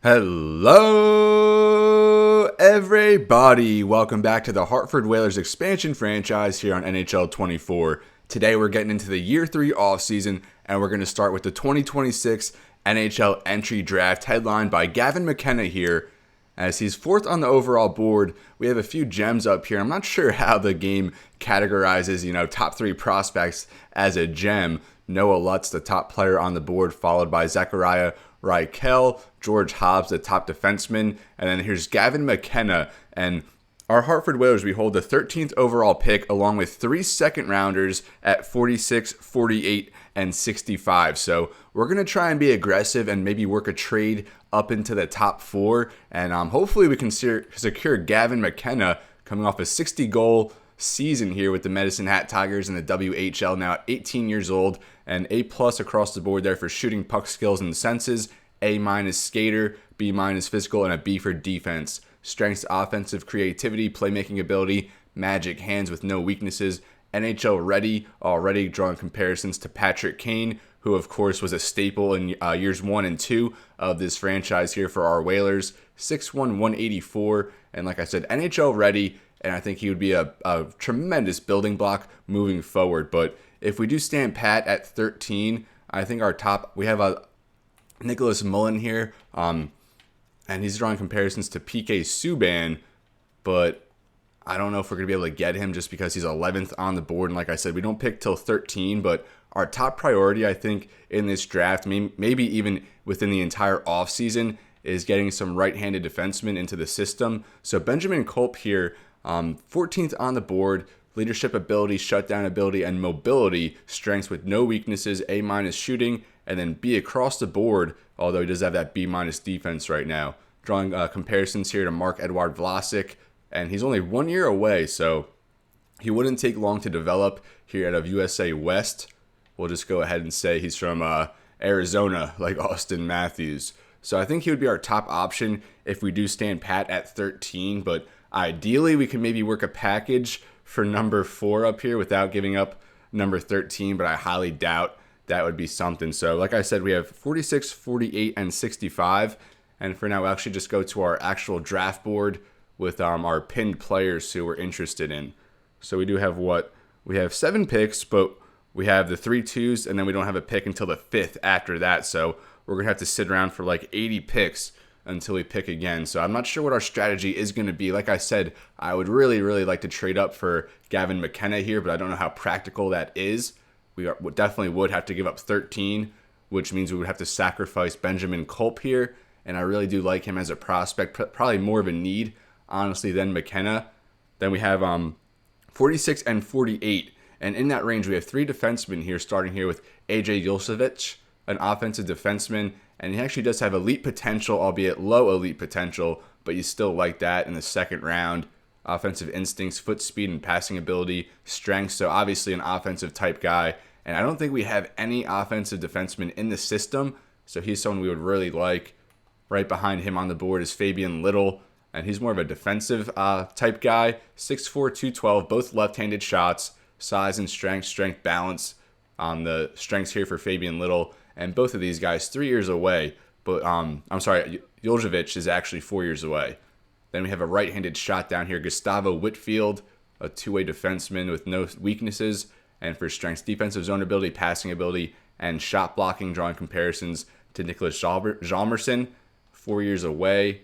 Hello, everybody. Welcome back to the Hartford Whalers expansion franchise here on NHL 24. Today, we're getting into the Year 3 offseason, and we're going to start with the 2026 NHL entry draft headlined by Gavin McKenna here. As he's fourth on the overall board, we have a few gems up here. I'm not sure how the game categorizes, top three prospects as a gem. Noah Lutz, the top player on the board, followed by Zachariah Reichel, George Hobbs, the top defenseman, and then here's Gavin McKenna. And our Hartford Whalers, we hold the 13th overall pick along with 3 second-rounders at 46, 48, and 65. So we're going to try and be aggressive and maybe work a trade up into the top 4. And hopefully we can secure Gavin McKenna coming off a 60-goal season here with the Medicine Hat Tigers in the WHL, now at 18 years old, and A+ across the board there for shooting, puck skills, and senses, A- skater, B- physical, and a B for defense. Strengths, offensive creativity, playmaking ability, magic hands with no weaknesses, NHL ready, already drawing comparisons to Patrick Kane, who of course was a staple in years 1 and 2 of this franchise here for our Whalers. 6'1", 184, and like I said, NHL ready, and I think he would be a tremendous building block moving forward. But if we do stand pat at 13, I think our top, we have a Nicholas Mullen here, and he's drawing comparisons to PK Subban, but I don't know if we're going to be able to get him just because he's 11th on the board. And like I said, we don't pick till 13, but our top priority, I think, in this draft, maybe even within the entire offseason, is getting some right-handed defensemen into the system. So Benjamin Culp here, 14th on the board, leadership ability, shutdown ability, and mobility, strengths with no weaknesses, A- shooting, and then B across the board, although he does have that B- defense right now. Drawing comparisons here to Marc-Edouard Vlasic, and he's only 1 year away, so he wouldn't take long to develop here out of USA West. We'll just go ahead and say he's from Arizona, like Austin Matthews. So I think he would be our top option if we do stand pat at 13, but ideally we can maybe work a package for number 4 up here without giving up number 13, but I highly doubt that would be something. So like I said, we have 46, 48, and 65, and for now we'll actually just go to our actual draft board with our pinned players who we're interested in. So we do have we have 7 picks, but we have the 3 2s, and then we don't have a pick until the 5th after that. So we're going to have to sit around for like 80 picks until we pick again. So I'm not sure what our strategy is going to be. Like I said, I would really, really like to trade up for Gavin McKenna here, but I don't know how practical that is. We definitely would have to give up 13, which means we would have to sacrifice Benjamin Culp here, and I really do like him as a prospect, probably more of a need, honestly, than McKenna. Then we have 46 and 48, and in that range, we have 3 defensemen here, starting here with Ageless, an offensive defenseman, and he actually does have elite potential, albeit low elite potential, but you still like that in the second round. Offensive instincts, foot speed, and passing ability, strength, so obviously an offensive type guy, and I don't think we have any offensive defensemen in the system, so he's someone we would really like. Right behind him on the board is Fabian Little, and he's more of a defensive type guy, 6'4", 212, both left-handed shots, size and strength balance on the strengths here for Fabian Little. And both of these guys 3 years away, but Joljevich is actually 4 years away. Then we have a right-handed shot down here, Gustavo Whitfield, a two-way defenseman with no weaknesses, and for strengths, defensive zone ability, passing ability, and shot blocking, drawing comparisons to Nicholas Hjalmarsson, 4 years away.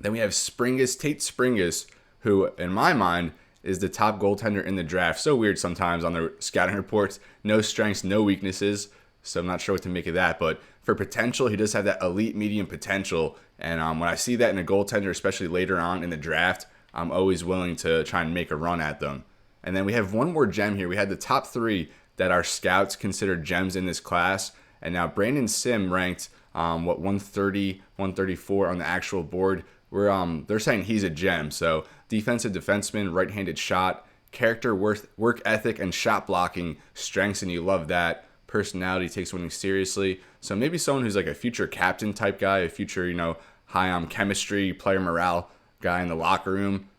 Then we have Tate Springus, who, in my mind, is the top goaltender in the draft. So weird sometimes on the scouting reports. No strengths, no weaknesses. So I'm not sure what to make of that. But for potential, he does have that elite medium potential. And when I see that in a goaltender, especially later on in the draft, I'm always willing to try and make a run at them. And then we have one more gem here. We had the top 3 that our scouts considered gems in this class. And now Brandon Sim ranked 130, 134 on the actual board. They're saying he's a gem. So defensive defenseman, right-handed shot, character, work ethic, and shot blocking strengths, and you love that. Personality, takes winning seriously. So maybe someone who's like a future captain type guy, a future, high chemistry, player morale guy in the locker room.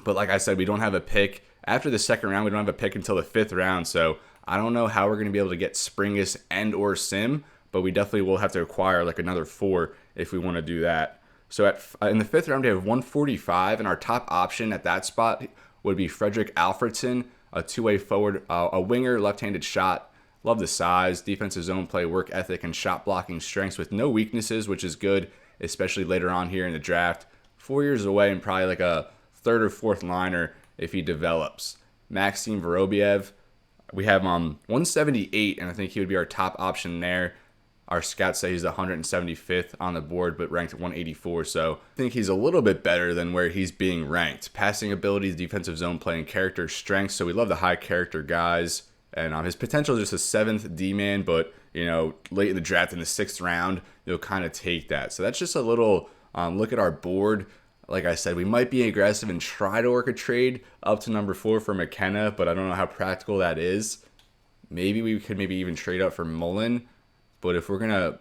But like I said, we don't have a pick. After the second round, we don't have a pick until the 5th round. So I don't know how we're going to be able to get Springus and or Sim, but we definitely will have to acquire like another 4 if we want to do that. So in the 5th round, we have 145, and our top option at that spot would be Frederick Alfredsson, a two-way forward, a winger, left-handed shot. Love the size, defensive zone play, work ethic, and shot blocking strengths with no weaknesses, which is good, especially later on here in the draft. 4 years away and probably like a 3rd or 4th liner if he develops. Maxim Vorobiev, we have 178, and I think he would be our top option there. Our scouts say he's 175th on the board, but ranked 184, so I think he's a little bit better than where he's being ranked. Passing abilities, defensive zone play, and character strength, so we love the high character guys. And his potential is just a 7th D-man, but, late in the draft in the 6th round, you'll kind of take that. So that's just a little look at our board. Like I said, we might be aggressive and try to work a trade up to number 4 for McKenna, but I don't know how practical that is. Maybe we could even trade up for Mullen. But if we're going to,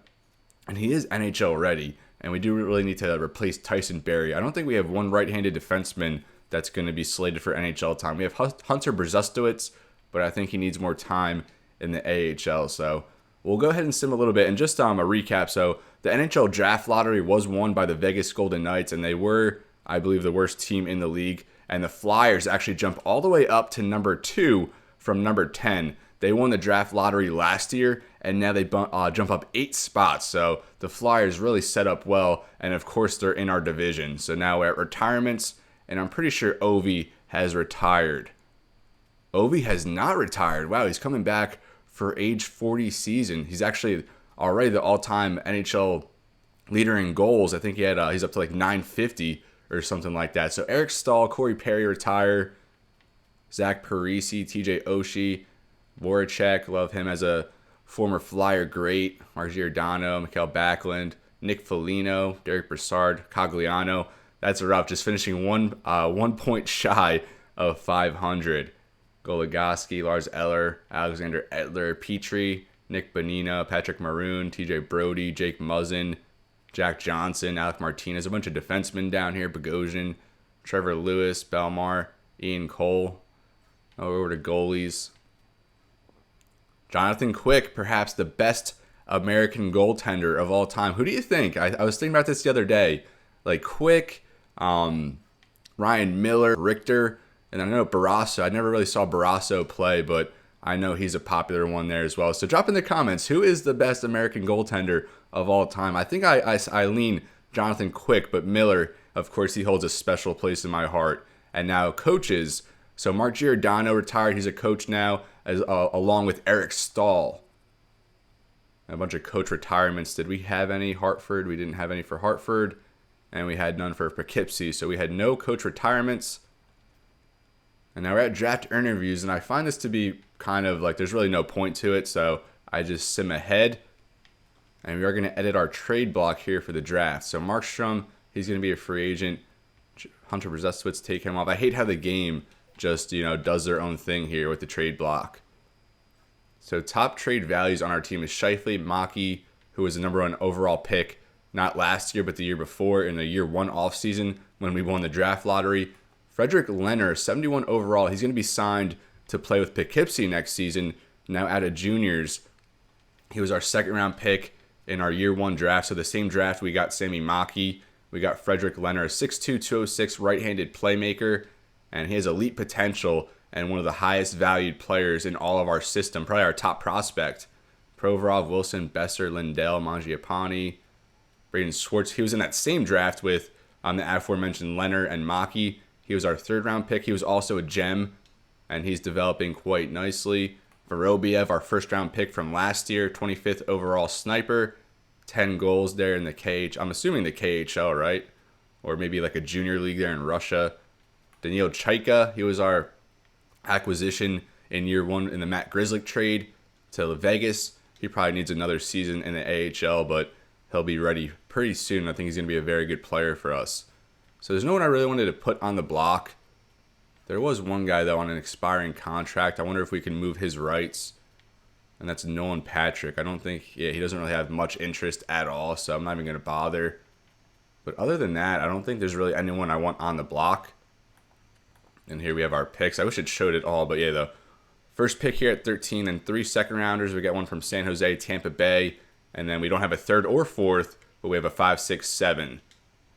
and he is NHL ready, and we do really need to replace Tyson Barrie. I don't think we have one right-handed defenseman that's going to be slated for NHL time. We have Hunter Brzustowicz, but I think he needs more time in the AHL. So we'll go ahead and sim a little bit. And just a recap. So the NHL Draft Lottery was won by the Vegas Golden Knights, and they were, I believe, the worst team in the league. And the Flyers actually jump all the way up to number 2 from number 10. They won the draft lottery last year, and now they jump up 8 spots. So the Flyers really set up well, and of course they're in our division. So now we're at retirements, and I'm pretty sure Ovi has retired. Ovi has not retired. Wow, he's coming back for age 40 season. He's actually already the all-time NHL leader in goals. I think he's up to like 950 or something like that. So Eric Staal, Corey Perry retire. Zach Parise, TJ Oshie, Voracek, love him as a former Flyer great. Mark Giordano, Mikael Backlund, Nick Foligno, Derek Brassard, Cogliano. That's rough. Just finishing one point shy of 500. Goligoski, Lars Eller, Alexander Edler, Petrie, Nick Bonina, Patrick Maroon, TJ Brody, Jake Muzzin, Jack Johnson, Alec Martinez, a bunch of defensemen down here, Bogosian, Trevor Lewis, Belmar, Ian Cole. Over to goalies. Jonathan Quick, perhaps the best American goaltender of all time. Who do you think? I was thinking about this the other day. Like Quick, Ryan Miller, Richter, and I know Barrasso. I never really saw Barrasso play, but I know he's a popular one there as well. So drop in the comments, who is the best American goaltender of all time? I think I lean Jonathan Quick, but Miller, of course, he holds a special place in my heart. And now coaches. So Mark Giordano retired. He's a coach now, along with Eric Staal. A bunch of coach retirements. Did we have any Hartford? We didn't have any for Hartford. And we had none for Poughkeepsie. So we had no coach retirements. And now we're at draft interviews. And I find this to be kind of like there's really no point to it. So I just sim ahead. And we are going to edit our trade block here for the draft. So Markstrom, he's going to be a free agent. Hunter Brzustowicz, take him off. I hate how the game just, does their own thing here with the trade block. So top trade values on our team is Scheifele, Maki, who was the number 1 overall pick, not last year, but the year before in the year 1 offseason when we won the draft lottery. Frederick Leonard, 71 overall. He's going to be signed to play with Poughkeepsie next season, now out of juniors. He was our 2nd round pick in our year 1 draft. So the same draft, we got Sammy Maki. We got Frederick Leonard, 6'2", 206 right-handed playmaker. And he has elite potential and one of the highest valued players in all of our system, probably our top prospect. Provorov, Wilson, Besser, Lindell, Mangiapane, Braden Schwartz. He was in that same draft with the aforementioned Leonard and Maki. He was our 3rd round pick. He was also a gem, and he's developing quite nicely. Vorobiev, our 1st round pick from last year, 25th overall sniper, 10 goals there in the KH. I'm assuming the KHL, right? Or maybe like a junior league there in Russia. Daniil Chaika, he was our acquisition in year 1 in the Matt Grzelcyk trade to Vegas. He probably needs another season in the AHL, but he'll be ready pretty soon. I think he's going to be a very good player for us. So there's no one I really wanted to put on the block. There was one guy, though, on an expiring contract. I wonder if we can move his rights. And that's Nolan Patrick. I don't think, he doesn't really have much interest at all, so I'm not even going to bother. But other than that, I don't think there's really anyone I want on the block. And here we have our picks. I wish it showed it all, but yeah, the first pick here at 13 and 3 second rounders. We got one from San Jose, Tampa Bay, and then we don't have a 3rd or 4th, but we have a 5, 6, 7.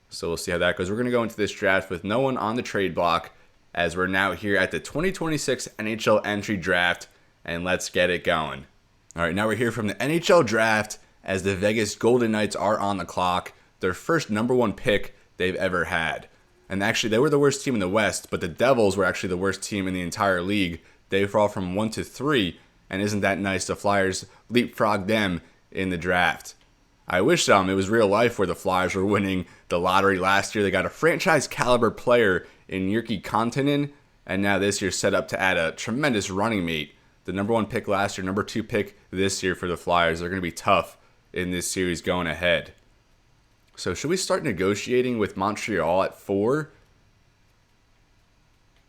So we'll see how that goes. We're going to go into this draft with no one on the trade block, as we're now here at the 2026 NHL entry draft, and let's get it going. All right, now we're here from the NHL draft, as the Vegas Golden Knights are on the clock. Their first number 1 pick they've ever had. And actually, they were the worst team in the West, but the Devils were actually the worst team in the entire league. They fall from 1 to 3, and isn't that nice? The Flyers leapfrogged them in the draft. I wish it was real life where the Flyers were winning the lottery last year. They got a franchise caliber player in Jyrki Kontanen, and now this year set up to add a tremendous running mate. The number 1 pick last year, number 2 pick this year for the Flyers. They're going to be tough in this series going ahead. So should we start negotiating with Montreal at 4?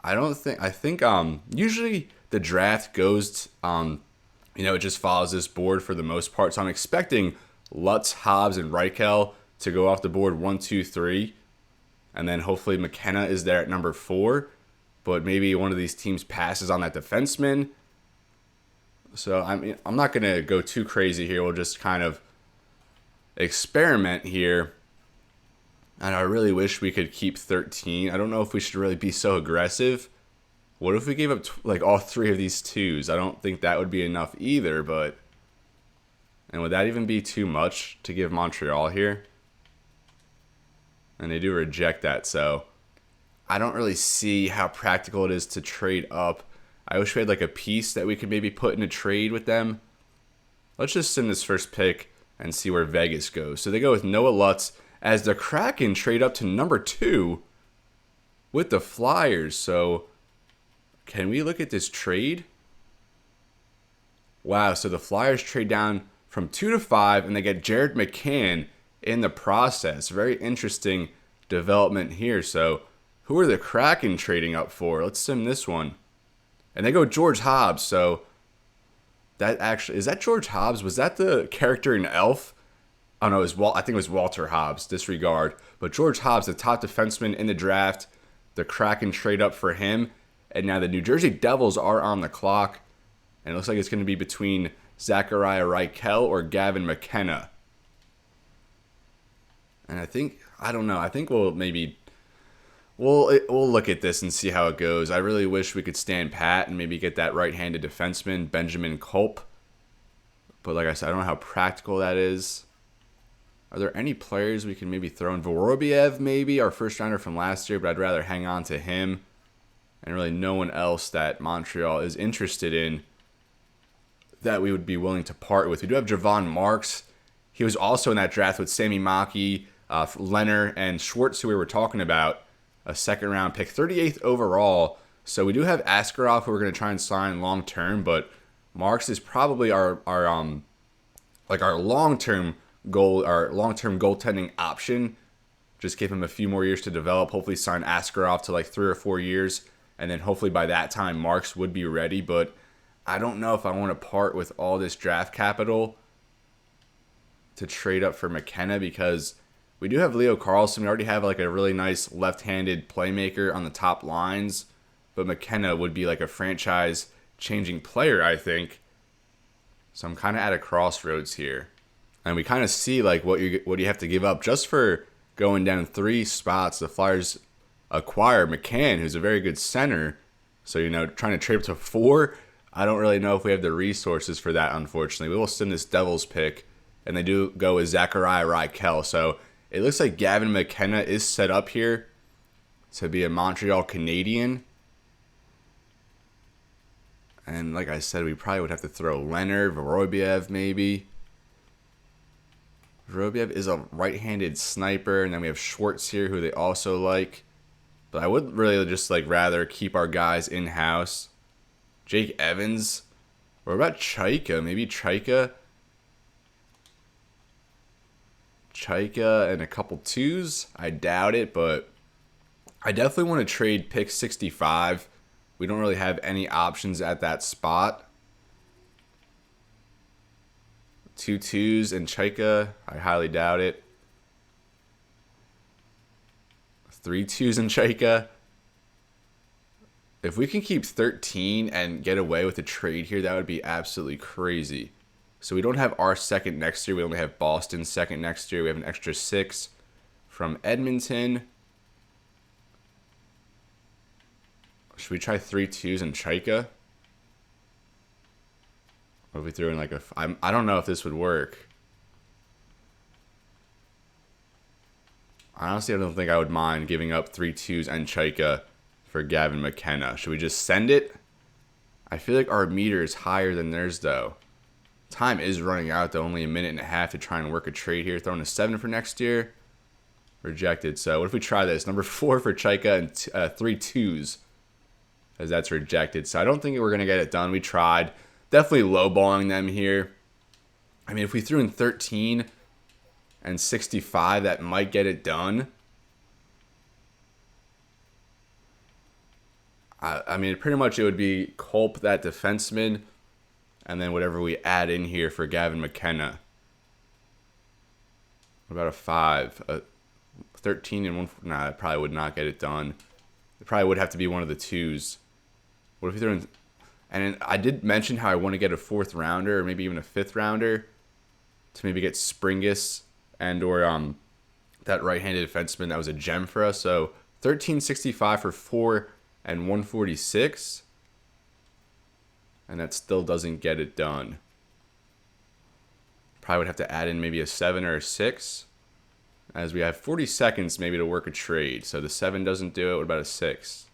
I think usually the draft goes, it just follows this board for the most part. So I'm expecting Lutz, Hobbs, and Reichel to go off the board 1, 2, 3. And then hopefully McKenna is there at number 4. But maybe one of these teams passes on that defenseman. So I'm not going to go too crazy here. We'll just kind of experiment here. And I really wish we could keep 13. I don't know if we should really be so aggressive. What if we gave up all 3 of these 2s? I don't think that would be enough either, but... And would that even be too much to give Montreal here? And they do reject that, so... I don't really see how practical it is to trade up. I wish we had a piece that we could maybe put in a trade with them. Let's just send this first pick and see where Vegas goes. So they go with Noah Lutz, as the Kraken trade up to number 2 with the Flyers. So can we look at this trade? Wow, so the Flyers trade down from 2 to 5, and they get Jared McCann in the process. Very interesting development here. So who are the Kraken trading up for? Let's sim this one. And they go George Hobbs. So that actually, is that George Hobbs? Was that the character in Elf? Oh no, I think it was Walter Hobbs. Disregard. But George Hobbs, the top defenseman in the draft. The Kraken trade up for him. And now the New Jersey Devils are on the clock. And it looks like it's going to be between Zachariah Reichel or Gavin McKenna. And I think we'll maybe... We'll look at this and see how it goes. I really wish we could stand pat and maybe get that right-handed defenseman, Benjamin Culp. But like I said, I don't know how practical that is. Are there any players we can maybe throw in? Vorobiev, maybe, our first rounder from last year, but I'd rather hang on to him. And really no one else that Montreal is interested in that we would be willing to part with. We do have Javon Marks. He was also in that draft with Sami Maki, Leonard, and Schwartz, who we were talking about. A second-round pick, 38th overall. So we do have Askarov, who we're going to try and sign long-term, but Marks is probably our long-term goal, our long-term goaltending option. Just give him a few more years to develop. Hopefully sign Askarov to 3 or 4 years, and then hopefully by that time Marks would be ready. But I don't know if I want to part with all this draft capital to trade up for McKenna, because we do have Leo Carlsson. We already have a really nice left-handed playmaker on the top lines, but McKenna would be a franchise-changing player, I think. So I'm kind of at a crossroads here. And we kind of see what you have to give up just for going down 3 spots. The Flyers acquire McCann, who's a very good center. So, trying to trade up to 4, I don't really know if we have the resources for that, unfortunately. We will send this Devils pick, and they do go with Zachariah Reichel. So it looks like Gavin McKenna is set up here to be a Montreal Canadian. And like I said, we probably would have to throw Leonard, Vorobiev maybe. Vorobiev is a right-handed sniper, and then we have Schwartz here, who they also like. But I would really just rather keep our guys in-house. Jake Evans. What about Chaika? Maybe Chaika and a couple 2s. I doubt it, but I definitely want to trade pick 65. We don't really have any options at that spot. 2 2s and Chaika, I highly doubt it. 3 2s and Chaika. If we can keep 13 and get away with a trade here, that would be absolutely crazy. So we don't have our second next year. We only have Boston's second next year. We have an extra 6 from Edmonton. Should we try 3 2s and Chaika? Or if we threw in like a... I don't know if this would work. Honestly, I don't think I would mind giving up 3 2s and Chaika for Gavin McKenna. Should we just send it? I feel like our meter is higher than theirs, though. Time is running out, though. Only a minute and a half to try and work a trade here. Throwing a 7 for next year. Rejected. So what if we try this? Number 4 for Chaika and 3 2s. As that's rejected. So I don't think we're going to get it done. We tried. Definitely lowballing them here. I mean, if we threw in 13 and 65, that might get it done. I mean, pretty much it would be Culp, that defenseman, and then whatever we add in here for Gavin McKenna. What about a 5? A 13 and 1? Nah, that probably would not get it done. It probably would have to be one of the 2s. What if we threw in... And I did mention how I want to get a 4th rounder, or maybe even a 5th rounder, to maybe get Springus and or that right-handed defenseman that was a gem for us. So 1365 for 4 and 146. And that still doesn't get it done. Probably would have to add in maybe a 7 or a 6. As we have 40 seconds maybe to work a trade. So the 7 doesn't do it. What about a 6?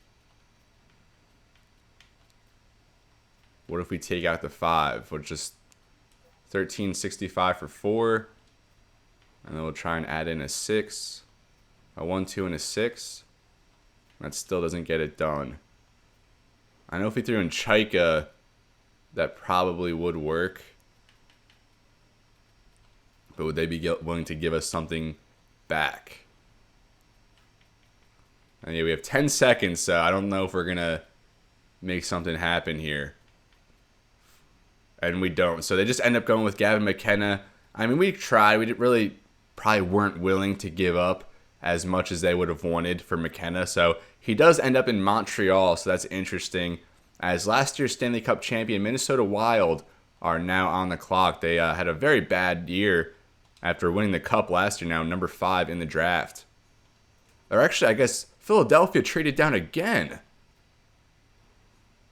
What if we take out the 5? We'll just 1365 for 4. And then we'll try and add in a 6. A 1, 2, and a 6. That still doesn't get it done. I know if we threw in Chaika, that probably would work. But would they be willing to give us something back? And yeah, we have 10 seconds, so I don't know if we're going to make something happen here. And we don't. So they just end up going with Gavin McKenna. I mean, we tried. We really probably weren't willing to give up as much as they would have wanted for McKenna. So he does end up in Montreal, so that's interesting. As last year's Stanley Cup champion, Minnesota Wild are now on the clock. They had a very bad year after winning the Cup last year, now number 5 in the draft. Or actually, I guess Philadelphia traded down again.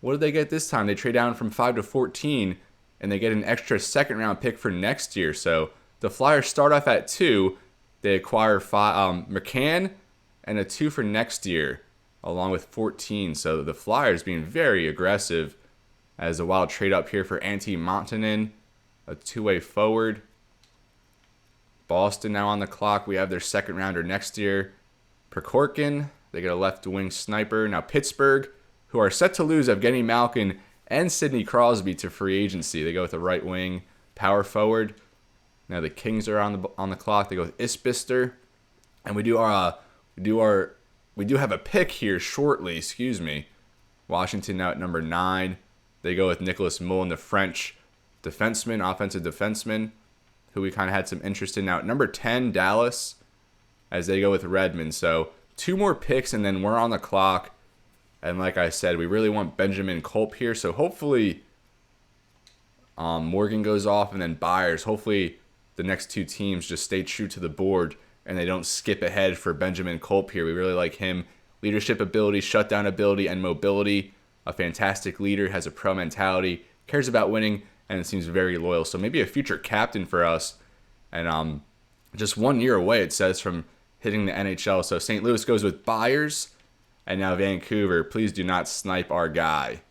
What did they get this time? They trade down from 5 to 14, and they get an extra second-round pick for next year. So the Flyers start off at 2. They acquire McCann and a 2 for next year, along with 14. So the Flyers being very aggressive as the Wild trade up here for Antti Montanen, a 2-way forward. Boston now on the clock. We have their second rounder next year. Perkorkin, they get a left wing sniper. Now Pittsburgh, who are set to lose Evgeny Malkin and Sidney Crosby to free agency. They go with the right wing power forward. Now the Kings are on the clock. They go with Isbister, and we do have a pick here shortly. Excuse me. Washington now at number 9. They go with Nicolas Moulin, the French defenseman, offensive defenseman, who we kind of had some interest in. Now at number 10, Dallas, as they go with Redmond. So 2 more picks, and then we're on the clock. And like I said, we really want Benjamin Culp here. So hopefully Morgan goes off, and then Byers. Hopefully the next 2 teams just stay true to the board and they don't skip ahead for Benjamin Culp here. We really like him. Leadership ability, shutdown ability, and mobility. A fantastic leader, has a pro mentality, cares about winning, and it seems very loyal. So maybe a future captain for us. And just 1 year away, it says, from hitting the NHL. So St. Louis goes with Byers. And now Vancouver, please do not snipe our guy.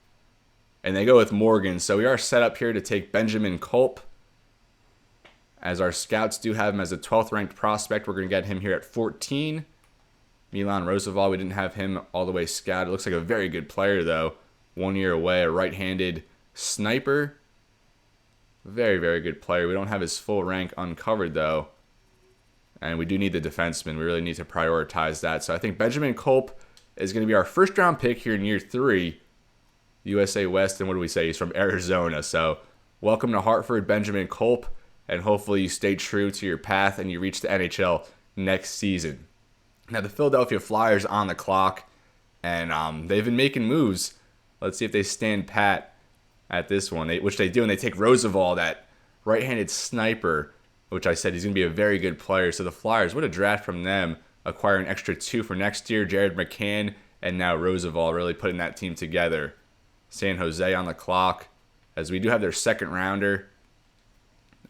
And they go with Morgan. So we are set up here to take Benjamin Culp. As our scouts do have him as a 12th ranked prospect. We're going to get him here at 14. Milan Roosevelt, we didn't have him all the way scouted. Looks like a very good player, though. 1 year away, a right-handed sniper. Very, very good player. We don't have his full rank uncovered, though. And we do need the defenseman. We really need to prioritize that. So I think Benjamin Culp is going to be our first-round pick here in year 3. USA West, and what do we say? He's from Arizona. So welcome to Hartford, Benjamin Culp. And hopefully you stay true to your path and you reach the NHL next season. Now the Philadelphia Flyers on the clock. And they've been making moves. Let's see if they stand pat at this one, which they do. And they take Roosevelt at right-handed sniper, which I said he's going to be a very good player. So the Flyers, what a draft from them, acquire an extra 2 for next year. Jared McCann and now Roosevelt really putting that team together. San Jose on the clock, as we do have their second rounder.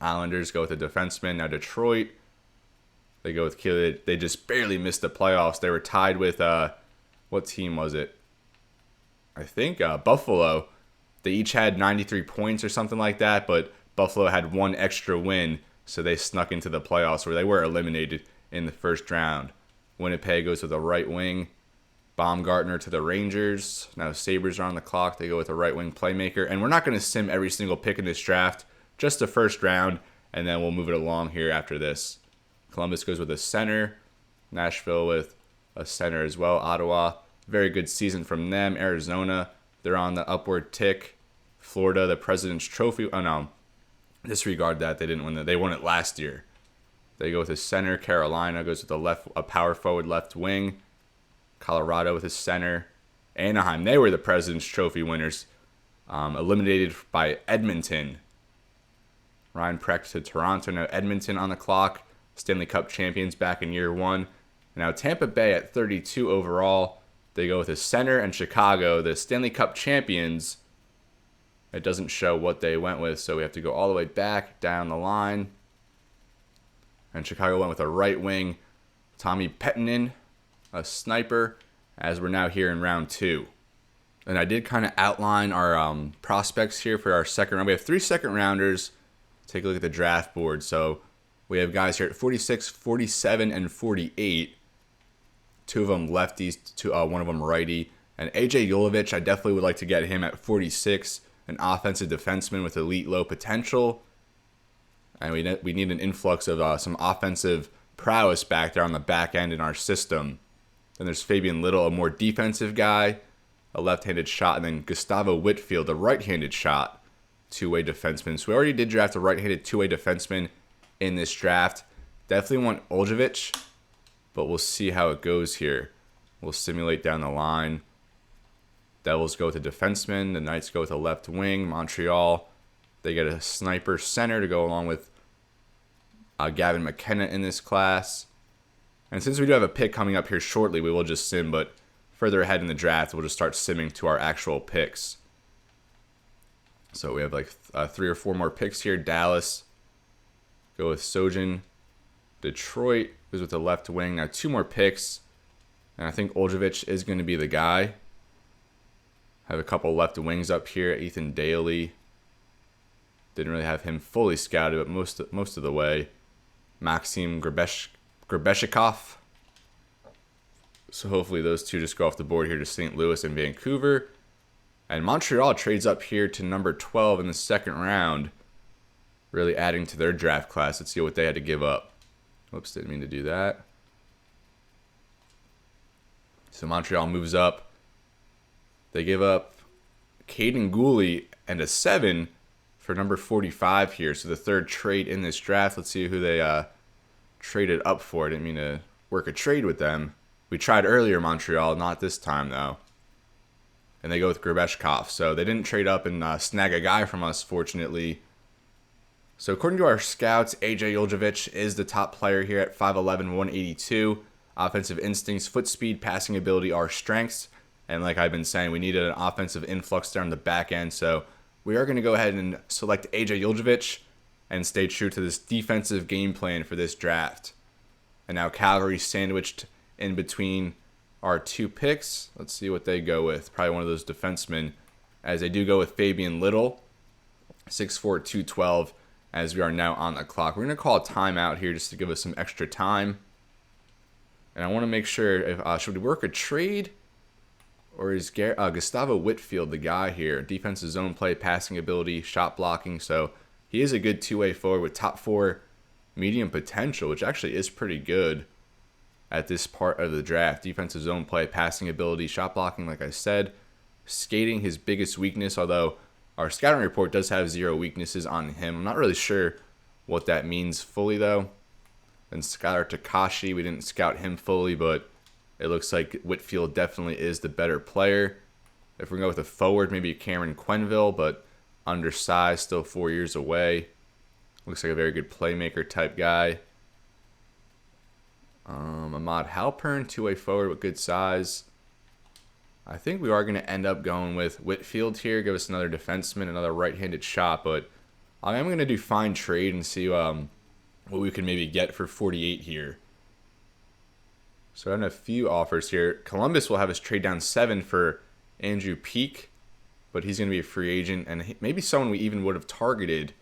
Islanders go with a defenseman. Now Detroit, they go with Keely. They just barely missed the playoffs. They were tied with, what team was it? I think Buffalo. They each had 93 points or something like that, but Buffalo had one extra win, so they snuck into the playoffs where they were eliminated in the first round. Winnipeg goes with a right wing. Baumgartner to the Rangers. Now Sabres are on the clock. They go with a right wing playmaker. And we're not going to sim every single pick in this draft, just the first round, and then we'll move it along here after this. Columbus goes with a center. Nashville with a center as well. Ottawa, very good season from them. Arizona, they're on the upward tick. Florida, the President's Trophy. Oh, no. Disregard that. They didn't win that. They won it last year. They go with a center. Carolina goes with a power forward left wing. Colorado with a center. Anaheim, they were the President's Trophy winners. Eliminated by Edmonton. Ryan Precht to Toronto. Now Edmonton on the clock. Stanley Cup champions back in year 1. Now Tampa Bay at 32 overall. They go with a center. And Chicago, the Stanley Cup champions. It doesn't show what they went with, so we have to go all the way back down the line. And Chicago went with a right wing. Tommy Pettinen, a sniper, as we're now here in round 2. And I did kind of outline our prospects here for our second round. We have 3 second rounders. Take a look at the draft board. So we have guys here at 46, 47, and 48. 2 of them lefties, one of them righty. And AJ Yolovich, I definitely would like to get him at 46, an offensive defenseman with elite low potential. And we need an influx of some offensive prowess back there on the back end in our system. Then there's Fabian Little, a more defensive guy, a left-handed shot, and then Gustavo Whitfield, a right-handed shot, two-way defenseman. So we already did draft a right-handed two-way defenseman in this draft. Definitely want Oljevich, but we'll see how it goes here. We'll simulate down the line. Devils go with a defenseman. The Knights go with a left wing. Montreal, they get a sniper center to go along with Gavin McKenna in this class. And since we do have a pick coming up here shortly, we will just sim, but further ahead in the draft, we'll just start simming to our actual picks. So we have like 3 or 4 more picks here. Dallas, go with Sojin. Detroit goes with the left wing. Now 2 more picks, and I think Oljevich is going to be the guy. Have a couple left wings up here. Ethan Daly. Didn't really have him fully scouted, but most of the way. Maxim Grebeshikov. So hopefully those two just go off the board here to St. Louis and Vancouver. And Montreal trades up here to number 12 in the second round. Really adding to their draft class. Let's see what they had to give up. Whoops, didn't mean to do that. So Montreal moves up. They give up Caden Gooley and a 7 for number 45 here. So the third trade in this draft. Let's see who they traded up for. I didn't mean to work a trade with them. We tried earlier, Montreal. Not this time, though. And they go with Grebeshkov. So they didn't trade up and snag a guy from us, fortunately. So according to our scouts, AJ Oljevich is the top player here at 5'11", 182. Offensive instincts, foot speed, passing ability are strengths. And like I've been saying, we needed an offensive influx there on the back end. So we are going to go ahead and select AJ Oljevich and stay true to this defensive game plan for this draft. And now Calgary sandwiched in between our 2 picks. Let's see what they go with. Probably one of those defensemen, as they do go with Fabian Little, 6'4", 212, as we are now on the clock. We're going to call a timeout here just to give us some extra time. And I want to make sure, if should we work a trade? Or is Gustavo Whitfield the guy here? Defensive zone play, passing ability, shot blocking. So he is a good two-way forward with top 4 medium potential, which actually is pretty good at this part of the draft. Defensive zone play, passing ability, shot blocking, like I said. Skating, his biggest weakness, although our scouting report does have 0 weaknesses on him. I'm not really sure what that means fully, though. And Skylar Takashi, we didn't scout him fully, but it looks like Whitfield definitely is the better player. If we're going to go with a forward, maybe Cameron Quenneville, but undersized, still 4 years away. Looks like a very good playmaker type guy. Ahmad Halpern, two-way forward with good size. I think we are going to end up going with Whitfield here. Give us another defenseman, another right-handed shot. But I am going to do fine trade and see what we can maybe get for 48 here. So I have a few offers here. Columbus will have us trade down 7 for Andrew Peak. But he's going to be a free agent. And maybe someone we even would have targeted,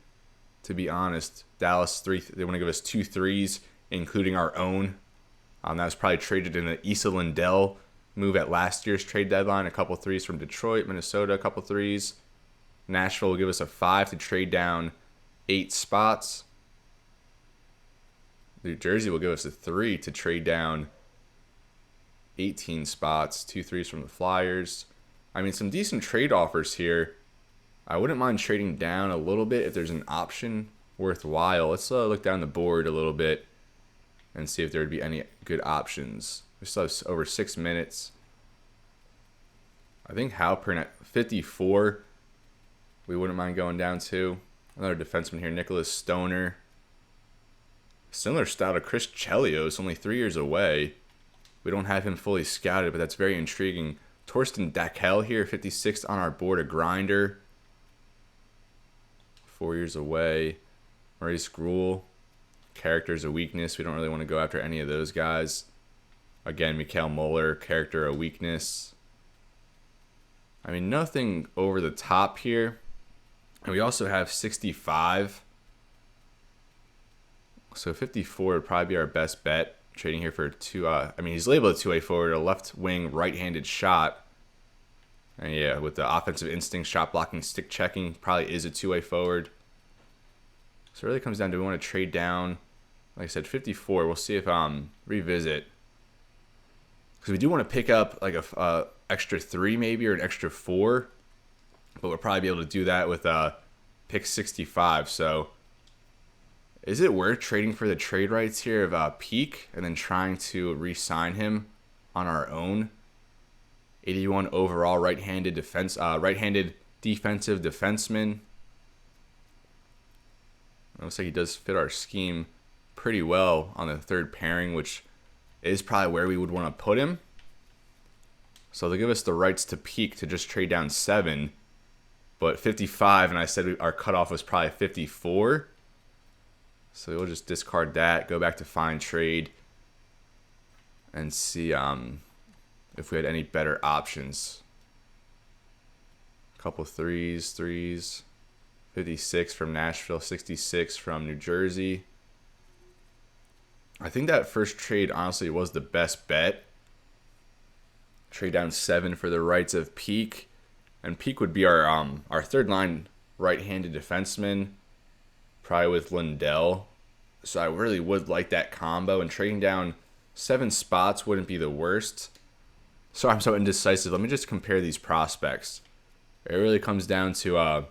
to be honest. Dallas, they want to give us 2 threes, including our own. That was probably traded in the Issa Lindell move at last year's trade deadline. A couple threes from Detroit, Minnesota, a couple threes. Nashville will give us a 5 to trade down 8 spots. New Jersey will give us a 3 to trade down 18 spots. 2 threes from the Flyers. I mean, some decent trade offers here. I wouldn't mind trading down a little bit if there's an option worthwhile. Let's look down the board a little bit and see if there would be any good options. We still have over 6 minutes. I think Halpern at 54, we wouldn't mind going down to. Another defenseman here, Nicholas Stoner. Similar style to Chris Chelios, only 3 years away. We don't have him fully scouted, but that's very intriguing. Torsten Dakel here, 56 on our board, a grinder. 4 years away. Maurice Gruel. Character's a weakness. We don't really want to go after any of those guys. Again, Mikael Muller, character a weakness. I mean, nothing over the top here. And we also have 65. So 54 would probably be our best bet. Trading here for 2. I mean, he's labeled a two-way forward, a left wing, right-handed shot. And yeah, with the offensive instinct, shot blocking, stick checking, probably is a two-way forward. So it really comes down to, we want to trade down, like I said, 54. We'll see if revisit. Because we do want to pick up like a extra 3 maybe, or an extra 4. But we'll probably be able to do that with pick 65. So is it worth trading for the trade rights here of Peak and then trying to re-sign him on our own? 81 overall right-handed defensive defenseman. It looks like he does fit our scheme pretty well on the third pairing, which is probably where we would want to put him. So they'll give us the rights to Peak to just trade down 7, but 55, and I said our cutoff was probably 54. So we'll just discard that, go back to fine trade, and see if we had any better options. A couple threes. 56 from Nashville, 66 from New Jersey. I think that first trade, honestly, was the best bet. Trade down 7 for the rights of Peak. And Peak would be our third line right-handed defenseman, probably with Lindell. So I really would like that combo. And trading down 7 spots wouldn't be the worst. So I'm so indecisive. Let me just compare these prospects. It really comes down to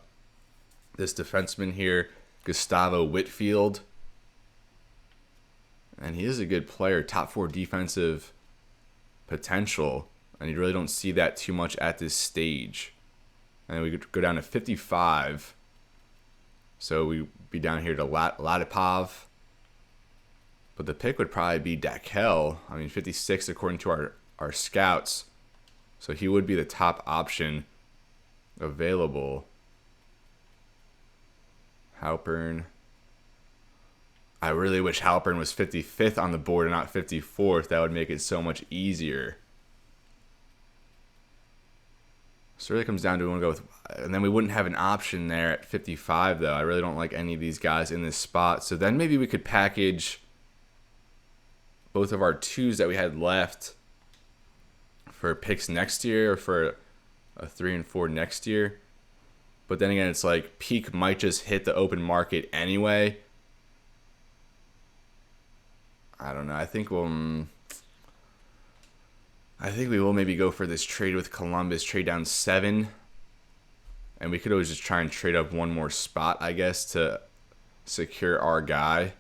this defenseman here, Gustavo Whitfield. And he is a good player, top 4 defensive potential. And you really don't see that too much at this stage. And then we could go down to 55. So we'd be down here to Latipov. But the pick would probably be Dakel. I mean, 56 according to our scouts. So he would be the top option available. Halpern. I really wish Halpern was 55th on the board and not 54th. That would make it so much easier. So it really comes down to, we want to go with, and then we wouldn't have an option there at 55 though. I really don't like any of these guys in this spot. So then maybe we could package both of our 2s that we had left for picks next year, or for a 3 and 4 next year. But then again, it's like Peak might just hit the open market anyway. I don't know. I think we will maybe go for this trade with Columbus, trade down 7. And we could always just try and trade up one more spot, I guess, to secure our guy.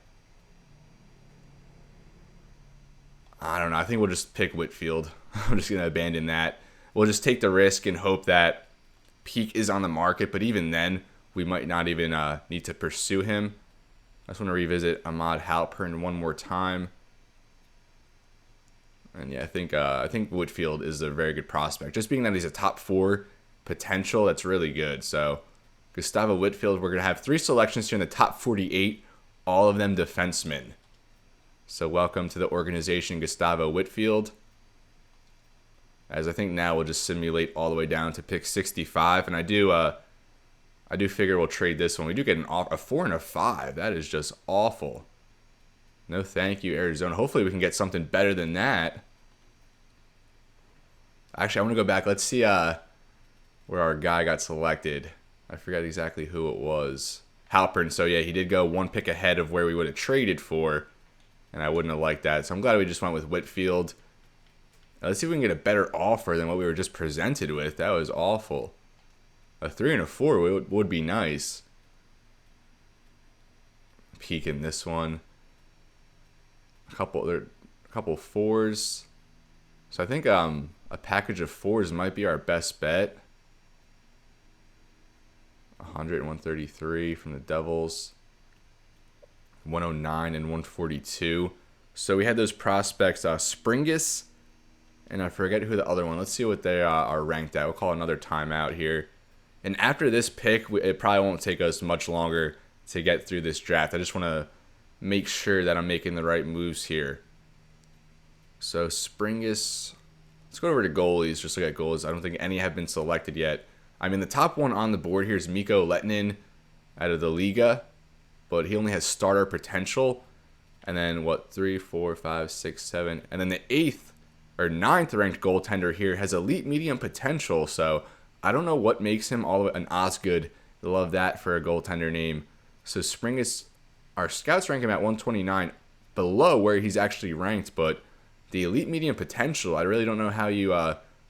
I don't know. I think we'll just pick Whitfield. I'm just going to abandon that. We'll just take the risk and hope that Peak is on the market. But even then, we might not even need to pursue him. I just want to revisit Ahmad Halpern one more time. And yeah, I think Whitfield is a very good prospect. Just being that he's a top 4 potential, that's really good. So Gustavo Whitfield, we're going to have 3 selections here in the top 48, all of them defensemen. So welcome to the organization, Gustavo Whitfield. As I think now we'll just simulate all the way down to pick 65. And I do figure we'll trade this one. We do get a 4 and a 5. That is just awful. No thank you, Arizona. Hopefully we can get something better than that. Actually, I want to go back. Let's see where our guy got selected. I forgot exactly who it was. Halpern. So yeah, he did go 1 pick ahead of where we would have traded for. And I wouldn't have liked that. So I'm glad we just went with Whitfield. Let's see if we can get a better offer than what we were just presented with. That was awful. A 3 and a 4 would be nice. Peek in this one. A couple 4s. So I think a package of 4s might be our best bet. 100 and 133 from the Devils. 109 and 142. So we had those prospects, Springus, and I forget who the other one. Let's see what they are ranked at. We'll call another timeout here. And after this pick, it probably won't take us much longer to get through this draft. I just want to make sure that I'm making the right moves here. So Springus, let's go over to goalies. Just look at goalies. I don't think any have been selected yet. I mean, the top one on the board here is Mikko Lehtinen out of the Liga, but he only has starter potential. And then 3, 4, 5, 6, 7, and then the 9th ranked goaltender here has elite medium potential. So I don't know what makes him an Osgood. Love that for a goaltender name. So Springus, our scouts rank him at 129, below where he's actually ranked, but the elite medium potential, I really don't know how you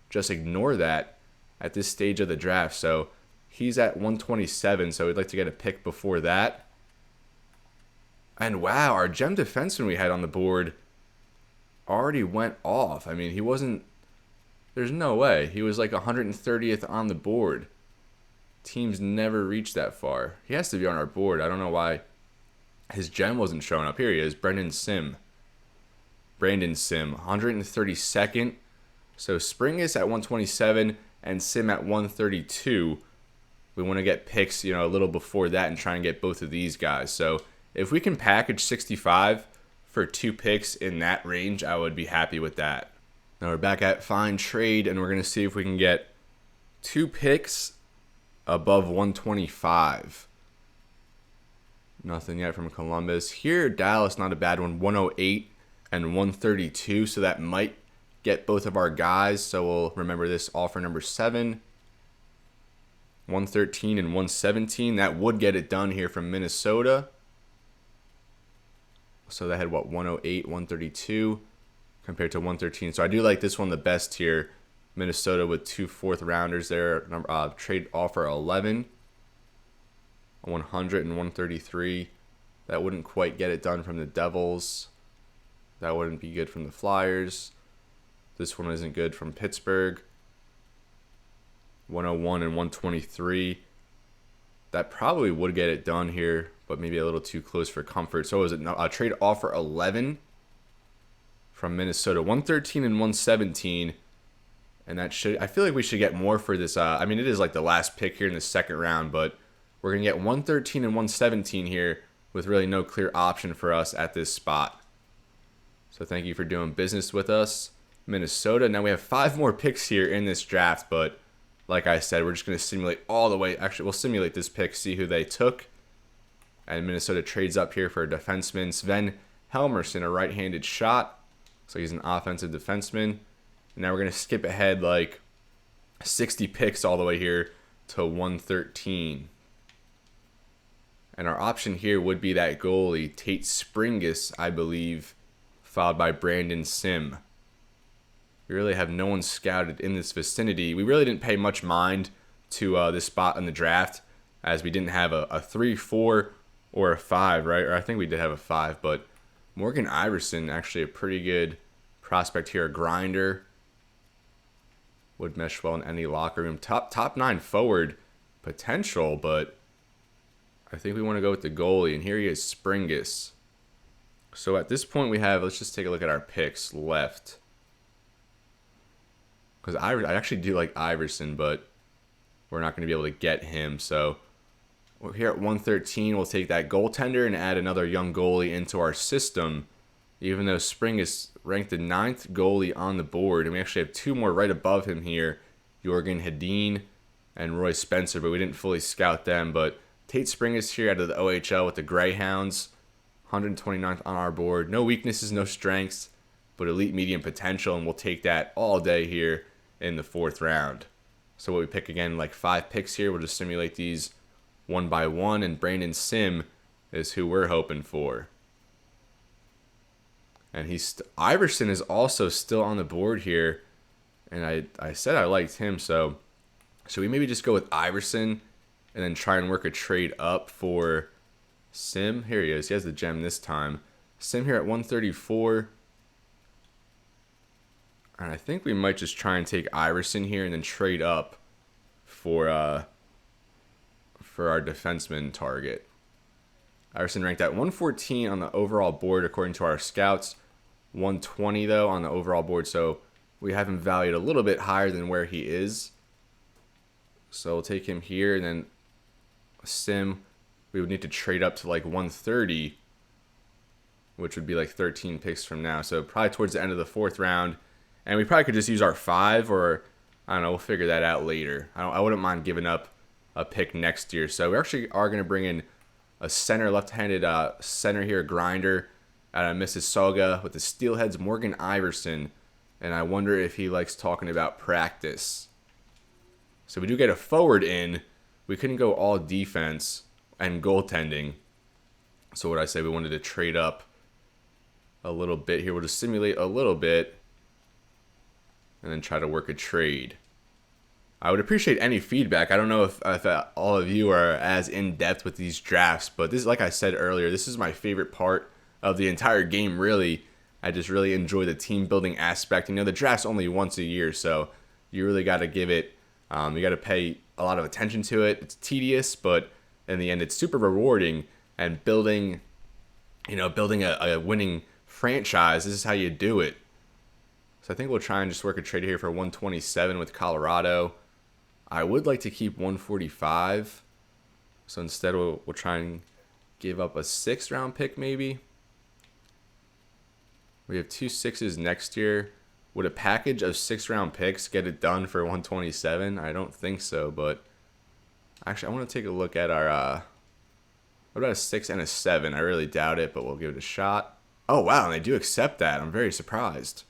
just ignore that at this stage of the draft. So he's at 127, so we'd like to get a pick before that. And wow, our gem defenseman we had on the board already went off. I mean, there's no way. He was like 130th on the board. Teams never reach that far. He has to be on our board. I don't know why his gem wasn't showing up. Here he is, Brandon Sim, 132nd. So Springus at 127 and Sim at 132. We want to get picks, a little before that and try and get both of these guys. So if we can package 65 for 2 picks in that range, I would be happy with that. Now we're back at Find Trade, and we're going to see if we can get 2 picks above 125. Nothing yet from Columbus. Here, Dallas, not a bad one, 108 and 132, so that might get both of our guys. So we'll remember this offer number 7. 113 and 117. That would get it done here from Minnesota. So that had 108, 132 compared to 113. So I do like this one the best here. Minnesota with 2 4th-rounders there. Trade offer 11. 100 and 133. That wouldn't quite get it done from the Devils. That wouldn't be good from the Flyers. This one isn't good from Pittsburgh. 101 and 123. That probably would get it done here, but maybe a little too close for comfort. So is it a trade offer 11 from Minnesota, 113 and 117, and that I feel like we should get more for this. I mean, it is like the last pick here in the second round, but we're gonna get 113 and 117 here with really no clear option for us at this spot. So thank you for doing business with us, Minnesota. Now we have 5 more picks here in this draft, but like I said, we're just going to simulate all the way. Actually, we'll simulate this pick, see who they took. And Minnesota trades up here for a defenseman. Sven Helmerson, a right-handed shot. So he's an offensive defenseman. And now we're going to skip ahead like 60 picks all the way here to 113. And our option here would be that goalie, Tate Springus, I believe, followed by Brandon Sim. We really have no one scouted in this vicinity. We really didn't pay much mind to this spot in the draft, as we didn't have a 3, 4, or a 5, right? Or I think we did have a 5, but Morgan Iverson, actually a pretty good prospect here, a grinder. Would mesh well in any locker room. Top 9 forward potential, but I think we want to go with the goalie, and here he is, Springus. So at this point we have, let's just take a look at our picks left. Because I actually do like Iverson, but we're not going to be able to get him. So we're here at 113. We'll take that goaltender and add another young goalie into our system. Even though Springus ranked the 9th goalie on the board, and we actually have 2 more right above him here, Jorgen Hedin and Roy Spencer, but we didn't fully scout them. But Tate Springus here out of the OHL with the Greyhounds, 129th on our board. No weaknesses, no strengths, but elite medium potential, and we'll take that all day here in the 4th round. So what we pick again, like 5 picks here, we'll just simulate these one by one, and Brandon Sim is who we're hoping for. And Iverson is also still on the board here, and I said I liked him, so we maybe just go with Iverson and then try and work a trade up for Sim. Here he is. He has the gem this time. Sim here at 134. And I think we might just try and take Iverson here and then trade up for our defenseman target. Iverson ranked at 114 on the overall board according to our scouts. 120 though on the overall board, so we have him valued a little bit higher than where he is. So we'll take him here, and then Sim, we would need to trade up to like 130, which would be like 13 picks from now. So probably towards the end of the 4th round, and we probably could just use our 5, or I don't know, we'll figure that out later. I wouldn't mind giving up a pick next year. So we actually are going to bring in a center, left-handed center here, grinder out of Mississauga with the Steelheads, Morgan Iverson. And I wonder if he likes talking about practice. So we do get a forward in. We couldn't go all defense and goaltending. So what I say, we wanted to trade up a little bit here. We'll just simulate a little bit and then try to work a trade. I would appreciate any feedback. I don't know if all of you are as in-depth with these drafts, but this is, like I said earlier, this is my favorite part of the entire game, really. I just really enjoy the team building aspect. You know, the draft's only once a year, so you really got to give it, you got to pay a lot of attention to it. It's tedious, but in the end, it's super rewarding. And building a winning franchise, this is how you do it. So I think we'll try and just work a trade here for 127 with Colorado. I would like to keep 145. So instead, we'll try and give up a 6th round pick maybe. We have 2 6s next year. Would a package of 6th round picks get it done for 127? I don't think so, but actually I want to take a look at our what about a 6 and a 7? I really doubt it, but we'll give it a shot. Oh wow, and they do accept that. I'm very surprised.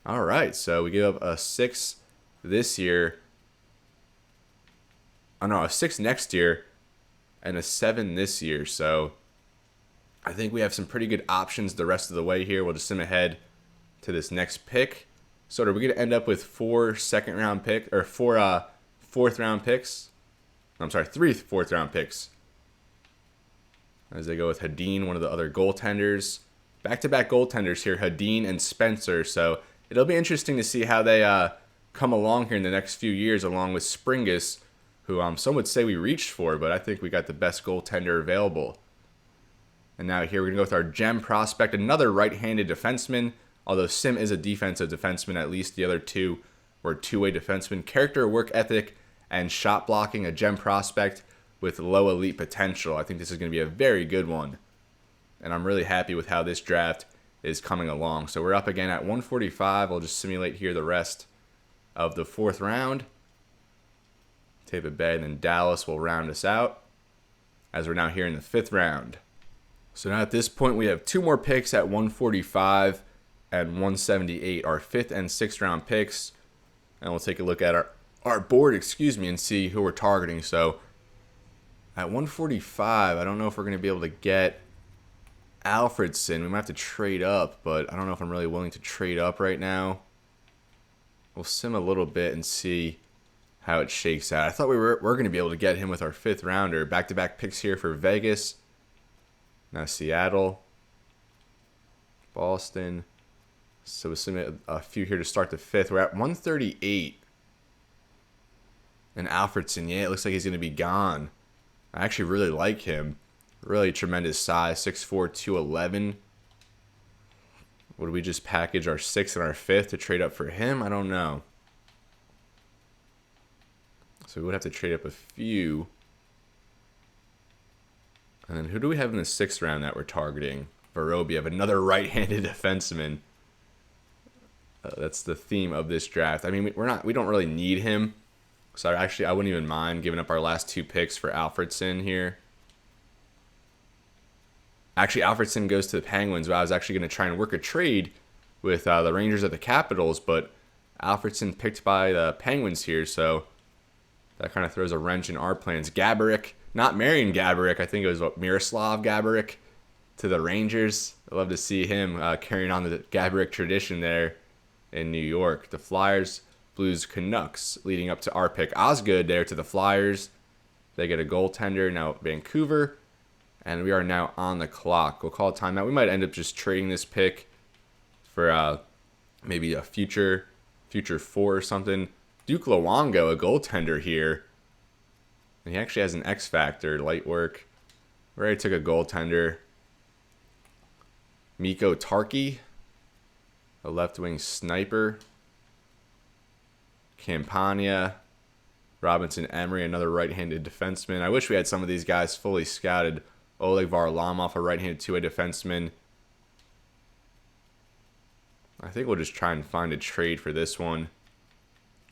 All right, so we give up a 6 this year. Oh no, a 6 next year and a 7 this year. So I think we have some pretty good options the rest of the way here. We'll just sim ahead to this next pick. So are we going to end up with 4 2nd round pick or 4 4th round picks? I'm sorry, 3 4th round picks. As they go with Hedin, one of the other goaltenders. Back-to-back goaltenders here, Hedin and Spencer. So it'll be interesting to see how they come along here in the next few years, along with Springus, who some would say we reached for, but I think we got the best goaltender available. And now here we're going to go with our gem prospect, another right-handed defenseman, although Sim is a defensive defenseman, at least the other 2 were two-way defensemen. Character, work ethic, and shot blocking, a gem prospect with low elite potential. I think this is going to be a very good one. And I'm really happy with how this draft is coming along. So we're up again at 145. I'll just simulate here the rest of the 4th round. Tampa Bay, and then Dallas will round us out as we're now here in the 5th round. So now at this point, we have 2 more picks at 145 and 178, our 5th and 6th round picks. And we'll take a look at our board, and see who we're targeting. So at 145, I don't know if we're going to be able to get Alfredson. We might have to trade up, but I don't know if I'm really willing to trade up right now. We'll sim a little bit and see how it shakes out. I thought we're going to be able to get him with our 5th rounder. Back-to-back picks here for Vegas. Now Seattle, Boston. So we'll submit a few here to start the 5th. We're at 138. And Alfredson, yeah, it looks like he's going to be gone. I actually really like him. Really tremendous size, 6'4", 211. Would we just package our 6th and our 5th to trade up for him? I don't know. So we would have to trade up a few. And then who do we have in the 6th round that we're targeting? Vorobiev, another right-handed defenseman. That's the theme of this draft. I mean, we don't really need him. So I wouldn't even mind giving up our last 2 picks for Alfredsson here. Actually, Alfredsson goes to the Penguins, but I was actually going to try and work a trade with the Rangers at the Capitals, but Alfredsson picked by the Penguins here, so that kind of throws a wrench in our plans. Gaborik, not Marian Gaborik, I think it was Miroslav Gaborik to the Rangers. I'd love to see him carrying on the Gaborik tradition there in New York. The Flyers, Blues, Canucks leading up to our pick. Osgood there to the Flyers. They get a goaltender. Now Vancouver. And we are now on the clock. We'll call a timeout. We might end up just trading this pick for maybe a future 4 or something. Duke Luongo, a goaltender here. And he actually has an X factor, light work. We already took a goaltender. Mikko Tarki, a left wing sniper. Campania. Robinson Emery, another right-handed defenseman. I wish we had some of these guys fully scouted. Oleg Varlamov, a right-handed two-way defenseman. I think we'll just try and find a trade for this one.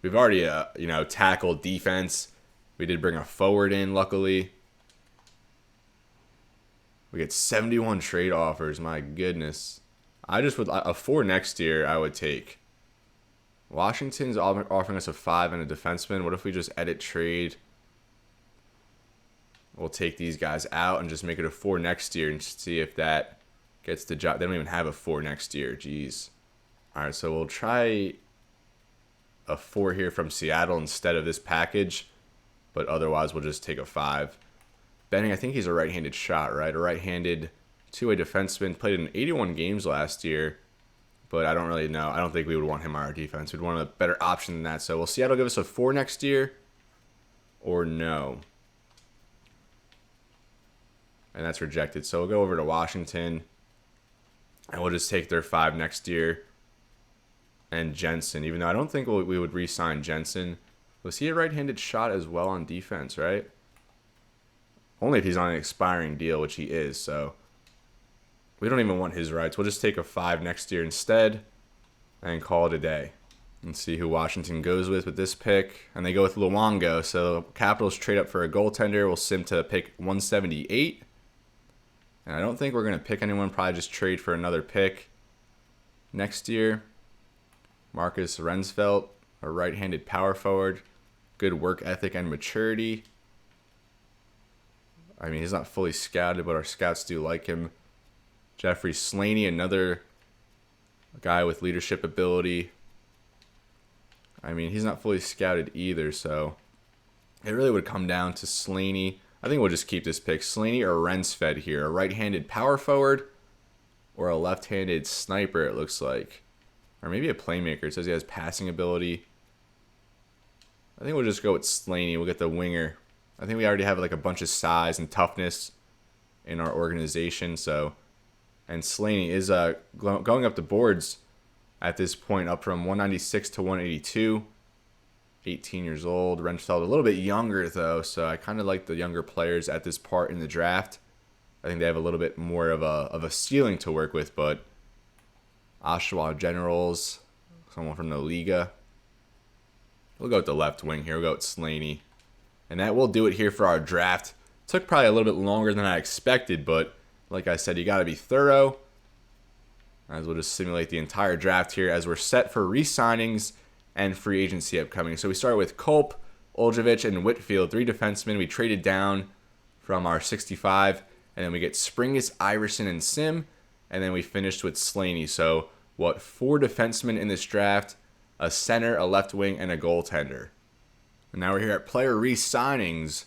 We've already, tackled defense. We did bring a forward in, luckily. We get 71 trade offers. My goodness. I just would a 4 next year. I would take. Washington's offering us a 5 and a defenseman. What if we just edit trade? We'll take these guys out and just make it a 4 next year and see if that gets the job. They don't even have a 4 next year. Jeez. All right, so we'll try a 4 here from Seattle instead of this package, but otherwise we'll just take a 5. Benning, I think he's a right-handed shot, right? A right-handed two-way defenseman. Played in 81 games last year, but I don't really know. I don't think we would want him on our defense. We'd want a better option than that. So will Seattle give us a 4 next year or no? And that's rejected. So we'll go over to Washington, and we'll just take their 5 next year. And Jensen, even though I don't think we would re-sign Jensen. Was he a right-handed shot as well on defense, right? Only if he's on an expiring deal, which he is, so we don't even want his rights. We'll just take a 5 next year instead and call it a day. And see who Washington goes with this pick. And they go with Luongo, so Capitals trade up for a goaltender. We'll sim to pick 178. And I don't think we're going to pick anyone. Probably just trade for another pick next year. Marcus Rensfeldt, a right-handed power forward. Good work ethic and maturity. I mean, he's not fully scouted, but our scouts do like him. Jeffrey Slaney, another guy with leadership ability. I mean, he's not fully scouted either, so it really would come down to Slaney. I think we'll just keep this pick. Slaney or Rensfeldt here. A right-handed power forward or a left-handed sniper, it looks like. Or maybe a playmaker. It says he has passing ability. I think we'll just go with Slaney. We'll get the winger. I think we already have like a bunch of size and toughness in our organization. So, and Slaney is going up the boards at this point, up from 196 to 182. 18 years old. Rensfeldt a little bit younger though, so I kind of like the younger players at this part in the draft. I think they have a little bit more of a ceiling to work with, but Oshawa Generals, someone from the Liga. We'll go with the left wing here. We'll go with Slaney. And that will do it here for our draft. Took probably a little bit longer than I expected, but like I said, you got to be thorough. As we'll just simulate the entire draft here as we're set for re-signings and free agency upcoming. So we start with Culp, Oljevic, and Whitfield, 3 defensemen. We traded down from our 65, and then we get Springus, Iverson, and Sim, and then we finished with Slaney. So, 4 defensemen in this draft, a center, a left wing, and a goaltender. And now we're here at player re-signings,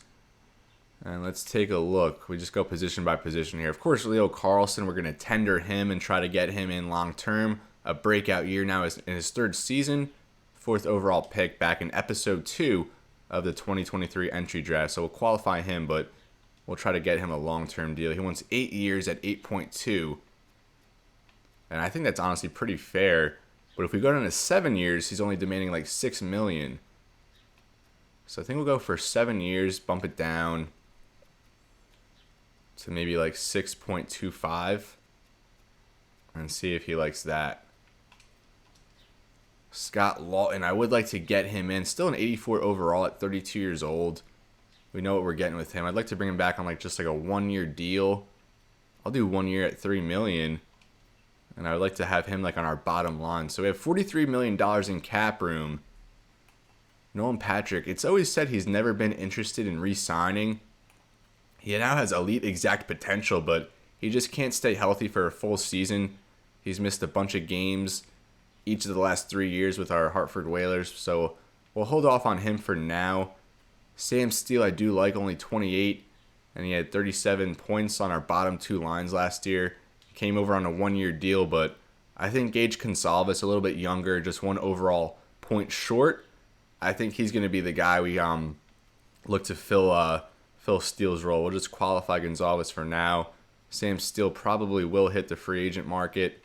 and let's take a look. We just go position by position here. Of course, Leo Carlson, we're going to tender him and try to get him in long term. A breakout year now in his 3rd season. 4th overall pick back in episode 2 of the 2023 entry draft. So we'll qualify him, but We'll try to get him a long-term deal. He wants 8 years at 8.2. And I think that's honestly pretty fair. But if we go down to 7 years, he's only demanding like $6 million. So I think we'll go for 7 years, bump it down to maybe like 6.25 and see if he likes that. Scott Laughton, I would like to get him in. Still an 84 overall at 32 years old. We know what we're getting with him. I'd like to bring him back on like just like a 1-year deal. I'll do 1 year at $3 million. And I would like to have him like on our bottom line. So we have $43 million in cap room. Nolan Patrick, it's always said he's never been interested in re-signing. He now has elite exact potential, but he just can't stay healthy for a full season. He's missed a bunch of games each of the last 3 years with our Hartford Whalers, so we'll hold off on him for now. Sam Steele, I do like, only 28, and he had 37 points on our bottom 2 lines last year. Came over on a 1-year deal, but I think Gage Consalvis, a little bit younger, just 1 overall point short. I think he's going to be the guy we look to fill Steele's role. We'll just qualify Gonzalez for now. Sam Steele probably will hit the free agent market.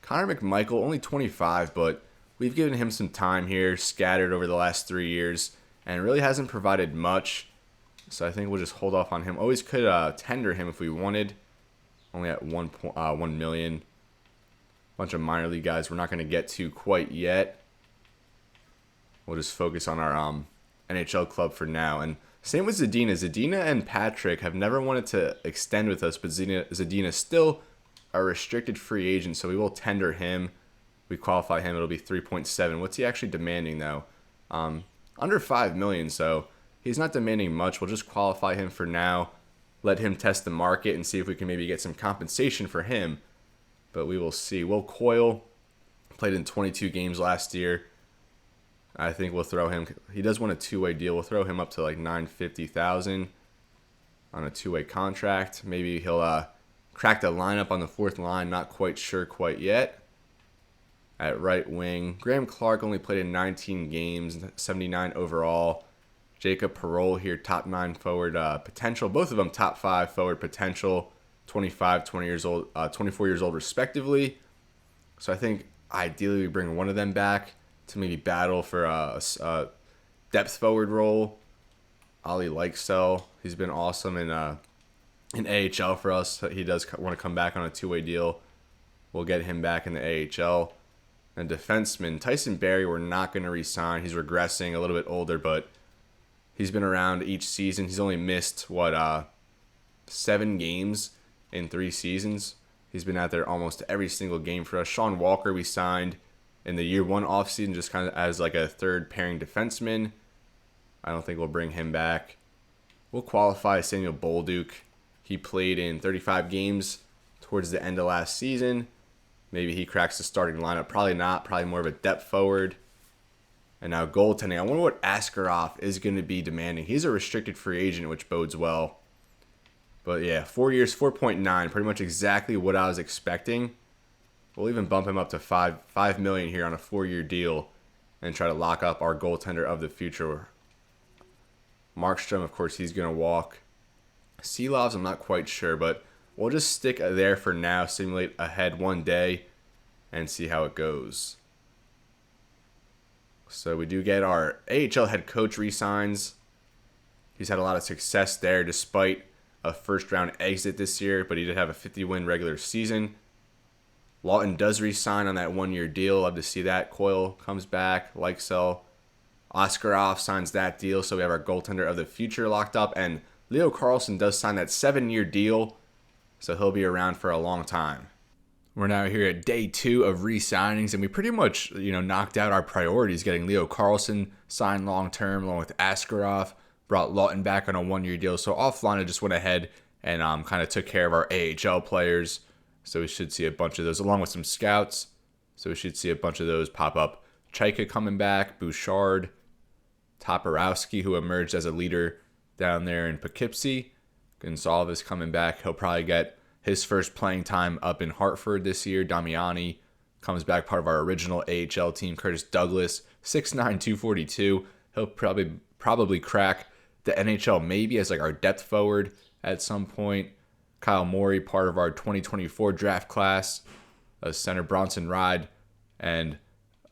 Connor McMichael, only 25, but we've given him some time here, scattered over the last 3 years, and really hasn't provided much. So I think we'll just hold off on him. Always could tender him if we wanted. Only at $1 million. Bunch of minor league guys we're not going to get to quite yet. We'll just focus on our NHL club for now. And same with Zadina. Zadina and Patrick have never wanted to extend with us, but Zadina is still a restricted free agent, so we will tender him. We qualify him, it'll be 3.7. What's he actually demanding, though? Under $5 million, so he's not demanding much. We'll just qualify him for now, let him test the market, and see if we can maybe get some compensation for him. But we will see. Will Coyle played in 22 games last year. I think we'll throw him. He does want a 2-way deal. We'll throw him up to like $950,000 on a 2-way contract. Maybe he'll crack the lineup on the 4th line. Not quite sure quite yet. At right wing, Graham Clark only played in 19 games, 79 overall. Jacob Perreault here, top 9 forward potential. Both of them top 5 forward potential. 25, 20 years old, 24 years old respectively. So I think ideally we bring one of them back to maybe battle for a depth forward role. Ollie Likesell, he's been awesome in AHL for us. He does want to come back on a 2-way deal. We'll get him back in the AHL. And defenseman Tyson Barrie, we're not going to re-sign. He's regressing, a little bit older, but he's been around each season. He's only missed 7 games in 3 seasons. He's been out there almost every single game for us. Sean Walker we signed in the year 1 offseason just kind of as like a 3rd pairing defenseman. I don't think we'll bring him back. We'll qualify Samuel Bolduc. He played in 35 games towards the end of last season. Maybe he cracks the starting lineup. Probably not. Probably more of a depth forward. And now goaltending. I wonder what Askarov is going to be demanding. He's a restricted free agent, which bodes well. But yeah, 4 years, 4.9. Pretty much exactly what I was expecting. We'll even bump him up to $5 million here on a 4-year deal and try to lock up our goaltender of the future. Markstrom, of course, he's going to walk. Seelovs, I'm not quite sure, but we'll just stick there for now, simulate ahead one day, and see how it goes. So we do get our AHL head coach re-signs. He's had a lot of success there despite a first-round exit this year, but he did have a 50-win regular season. Lawton does re-sign on that 1-year deal. Love to see that. Coyle comes back. Likesell. Askarov signs that deal, so we have our goaltender of the future locked up. And Leo Carlsson does sign that 7-year deal, so he'll be around for a long time. We're now here at day 2 of re-signings, and we pretty much, knocked out our priorities, getting Leo Carlsson signed long-term along with Askarov, brought Lawton back on a 1-year deal. So offline, I just went ahead and kind of took care of our AHL players. So we should see a bunch of those, along with some scouts. So we should see a bunch of those pop up. Chaika coming back, Bouchard, Toporowski, who emerged as a leader down there in Poughkeepsie. Gonsalves coming back. He'll probably get his first playing time up in Hartford this year. Damiani comes back, part of our original AHL team. Curtis Douglas, 6'9", 242. He'll probably crack the NHL maybe as like our depth forward at some point. Kyle Morey, part of our 2024 draft class. Center Bronson Ride and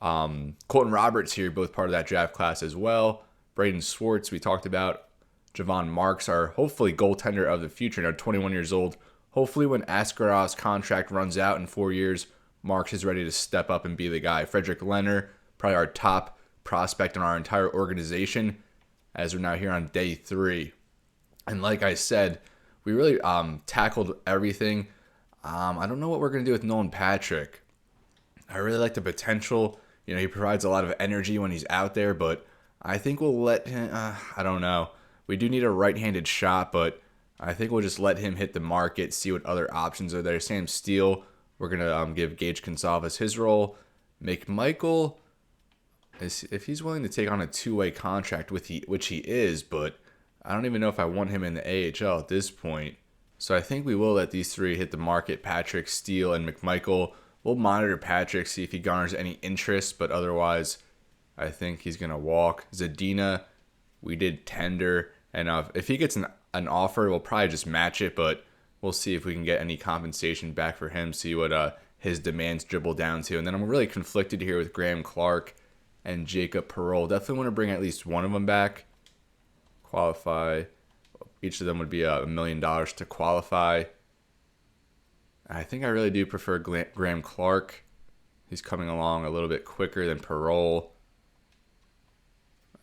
Colton Roberts here, both part of that draft class as well. Braden Swartz, we talked about. Javon Marks, our hopefully goaltender of the future, now 21 years old. Hopefully when Askarov's contract runs out in 4 years, Marks is ready to step up and be the guy. Frederick Leonard, probably our top prospect in our entire organization, as we're now here on day 3. And like I said, we really tackled everything. I don't know what we're going to do with Nolan Patrick. I really like the potential. He provides a lot of energy when he's out there, but I think we'll let him, I don't know. We do need a right-handed shot, but I think we'll just let him hit the market, see what other options are there. Sam Steele, we're going to give Gage Gonsalves his role. McMichael, if he's willing to take on a two-way contract, which he is, but I don't even know if I want him in the AHL at this point. So I think we will let these 3 hit the market, Patrick, Steele, and McMichael. We'll monitor Patrick, see if he garners any interest, but otherwise I think he's going to walk. Zadina, we did tender, and if he gets an offer, we'll probably just match it, but we'll see if we can get any compensation back for him, see what his demands dribble down to. And then I'm really conflicted here with Graham Clark and Jacob Perreault. Definitely want to bring at least one of them back. Qualify. Each of them would be $1 million to qualify. I think I really do prefer Graham Clark. He's coming along a little bit quicker than Perreault.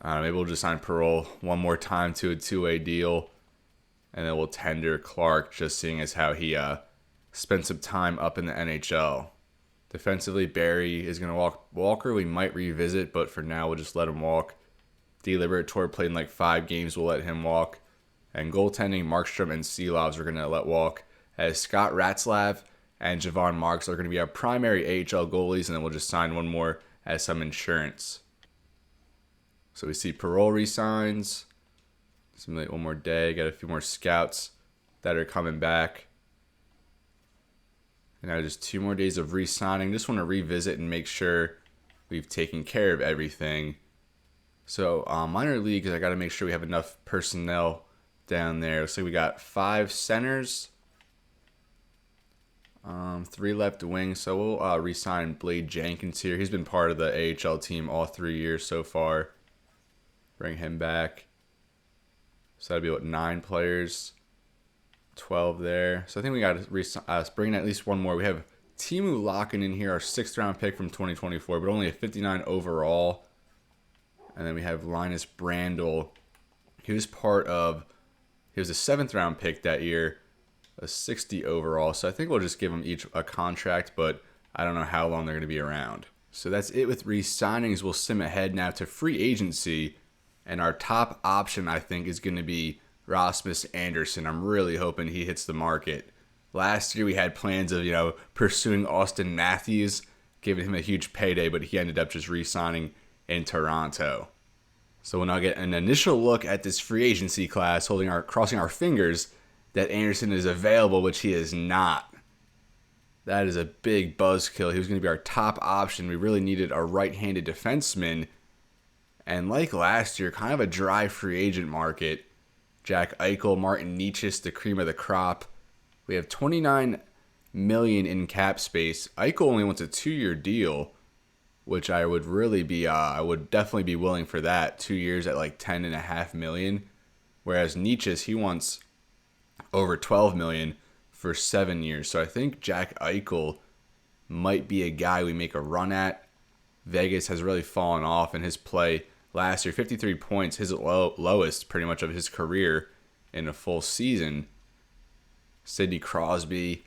Maybe we'll just sign Perreault one more time to a two-way deal, and then we'll tender Clark, just seeing as how he spent some time up in the NHL. Defensively, Barry is going to walk. Walker we might revisit, but for now we'll just let him walk. D. Liberatore played in like 5 games. We'll let him walk. And goaltending, Markstrom and Seelovs we're going to let walk. As Scott Ratzlaff and Javon Marks are going to be our primary AHL goalies, and then we'll just sign one more as some insurance. So we see Perreault resigns. Simulate one more day. Got a few more scouts that are coming back. And now just 2 more days of re-signing. Just want to revisit and make sure we've taken care of everything. So minor leagues, I got to make sure we have enough personnel down there. So we got 5 centers, 3 left wings. So we'll re-sign Blade Jenkins here. He's been part of the AHL team all 3 years so far. Bring him back. So that'd be what, 9 players, 12 there. So I think we got to bring in at least one more. We have Timu Laakkonen in here, our 6th round pick from 2024, but only a 59 overall. And then we have Linus Brandl. He was a 7th round pick that year, a 60 overall. So I think we'll just give them each a contract, but I don't know how long they're going to be around. So that's it with re-signings. We'll sim ahead now to free agency. And our top option, I think, is going to be Rasmus Andersson. I'm really hoping he hits the market. Last year we had plans of, pursuing Austin Matthews, giving him a huge payday, but he ended up just re-signing in Toronto. So we'll now get an initial look at this free agency class, crossing our fingers that Andersson is available, which he is not. That is a big buzzkill. He was going to be our top option. We really needed a right-handed defenseman. And like last year, kind of a dry free agent market. Jack Eichel, Martin Necas, the cream of the crop. We have $29 million in cap space. Eichel only wants a 2-year deal, which I would definitely be willing for that. 2 years at like $10.5 million. Whereas Necas, he wants over $12 million for 7 years. So I think Jack Eichel might be a guy we make a run at. Vegas has really fallen off in his play last year. 53 points, his lowest pretty much of his career in a full season. Sidney Crosby,